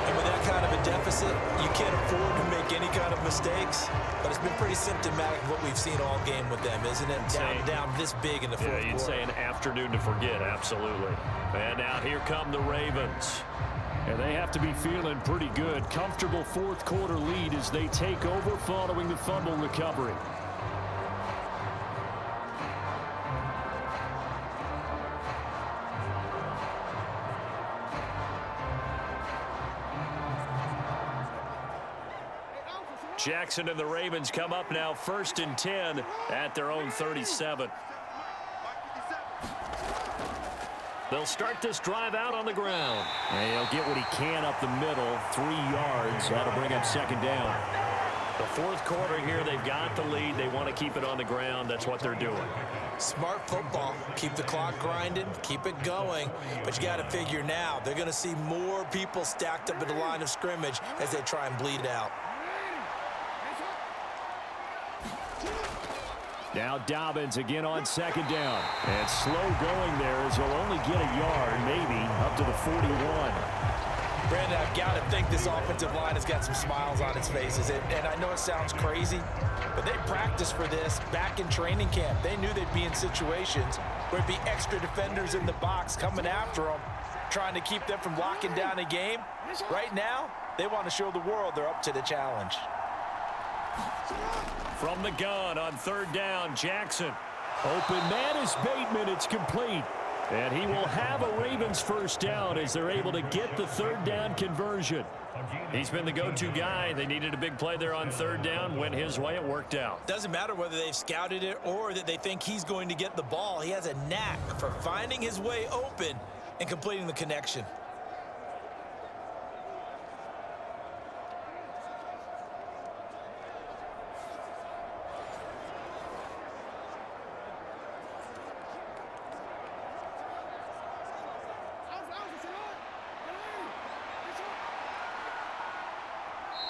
And with that kind of a deficit, you can't afford to make any kind of mistakes. But it's been pretty symptomatic of what we've seen all game with them, isn't it? Down this big in the fourth quarter. Yeah, you'd say an afternoon to forget, absolutely. And now here come the Ravens. And they have to be feeling pretty good. Comfortable fourth quarter lead as they take over following the fumble recovery. Jackson and the Ravens come up now 1st and 10 at their own 37. They'll start this drive out on the ground. And he'll get what he can up the middle, 3 yards. That'll bring up 2nd down. The fourth quarter here, they've got the lead. They want to keep it on the ground. That's what they're doing. Smart football. Keep the clock grinding. Keep it going. But you got to figure now, they're going to see more people stacked up at the line of scrimmage as they try and bleed out. Now Dobbins again on 2nd down. And slow going there as he'll only get a yard, maybe, up to the 41. Brandon, I've got to think this offensive line has got some smiles on its faces. And I know it sounds crazy, but they practiced for this back in training camp. They knew they'd be in situations where it'd be extra defenders in the box coming after them, trying to keep them from locking down a game. Right now, they want to show the world they're up to the challenge. From the gun on 3rd down, Jackson. Open man is Bateman. It's complete. And he will have a Ravens first down as they're able to get the 3rd down conversion. He's been the go-to guy. They needed a big play there on third down. Went his way. It worked out. Doesn't matter whether they've scouted it or that they think he's going to get the ball. He has a knack for finding his way open and completing the connection.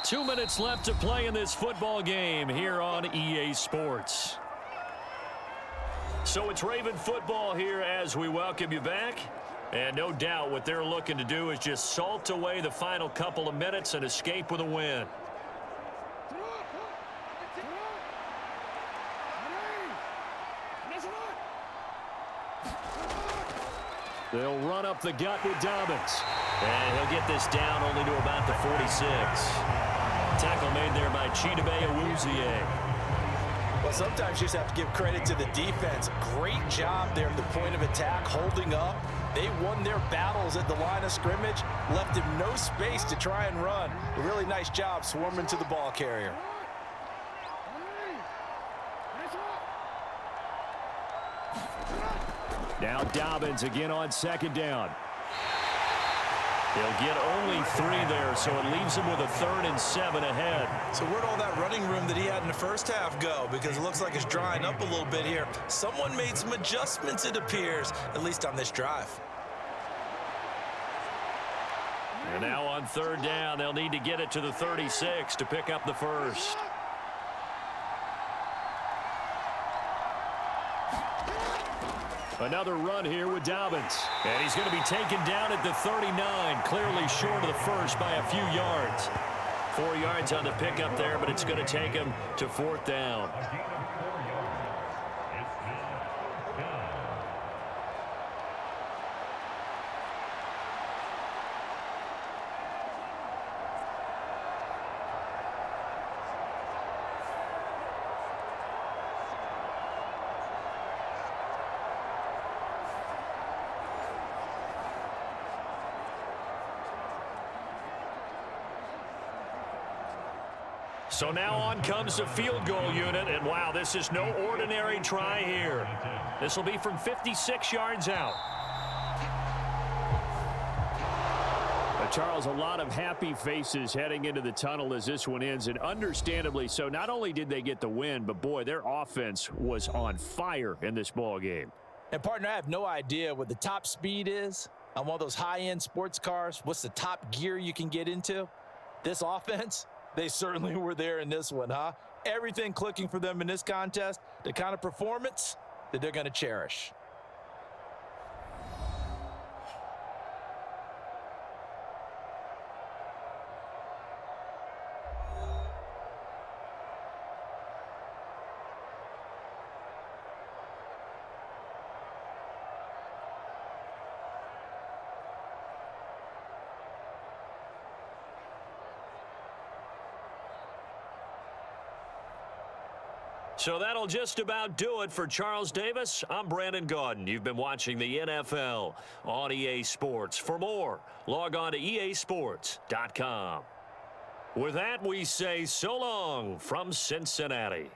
Two minutes left to play in this football game here on EA Sports. So it's Raven football here as we welcome you back. And no doubt what they're looking to do is just salt away the final couple of minutes and escape with a win. They'll run up the gut with Dobbins. And he'll get this down only to about the 46. Tackle made there by Chidobe Awuzie. Well, sometimes you just have to give credit to the defense. Great job there at the point of attack, holding up. They won their battles at the line of scrimmage, left him no space to try and run. A really nice job swarming to the ball carrier. Now Dobbins again on second down. He'll get only 3 there, so it leaves him with a 3rd and 7 ahead. So where'd all that running room that he had in the first half go? Because it looks like it's drying up a little bit here. Someone made some adjustments, it appears, at least on this drive. And now on third down, they'll need to get it to the 36 to pick up the first. Another run here with Dobbins. And he's going to be taken down at the 39, clearly short of the first by a few yards. 4 yards on the pickup there, but it's going to take him to 4th down. So now on comes the field goal unit, and wow, this is no ordinary try here. This will be from 56 yards out. Charles, a lot of happy faces heading into the tunnel as this one ends, and understandably so. Not only did they get the win, but boy, their offense was on fire in this ball game. And partner, I have no idea what the top speed is on one of those high-end sports cars. What's the top gear you can get into? This offense, they certainly were there in this one, huh? Everything clicking for them in this contest, the kind of performance that they're going to cherish. So that'll just about do it for Charles Davis. I'm Brandon Gaudin. You've been watching the NFL on EA Sports. For more, log on to easports.com. With that, we say so long from Cincinnati.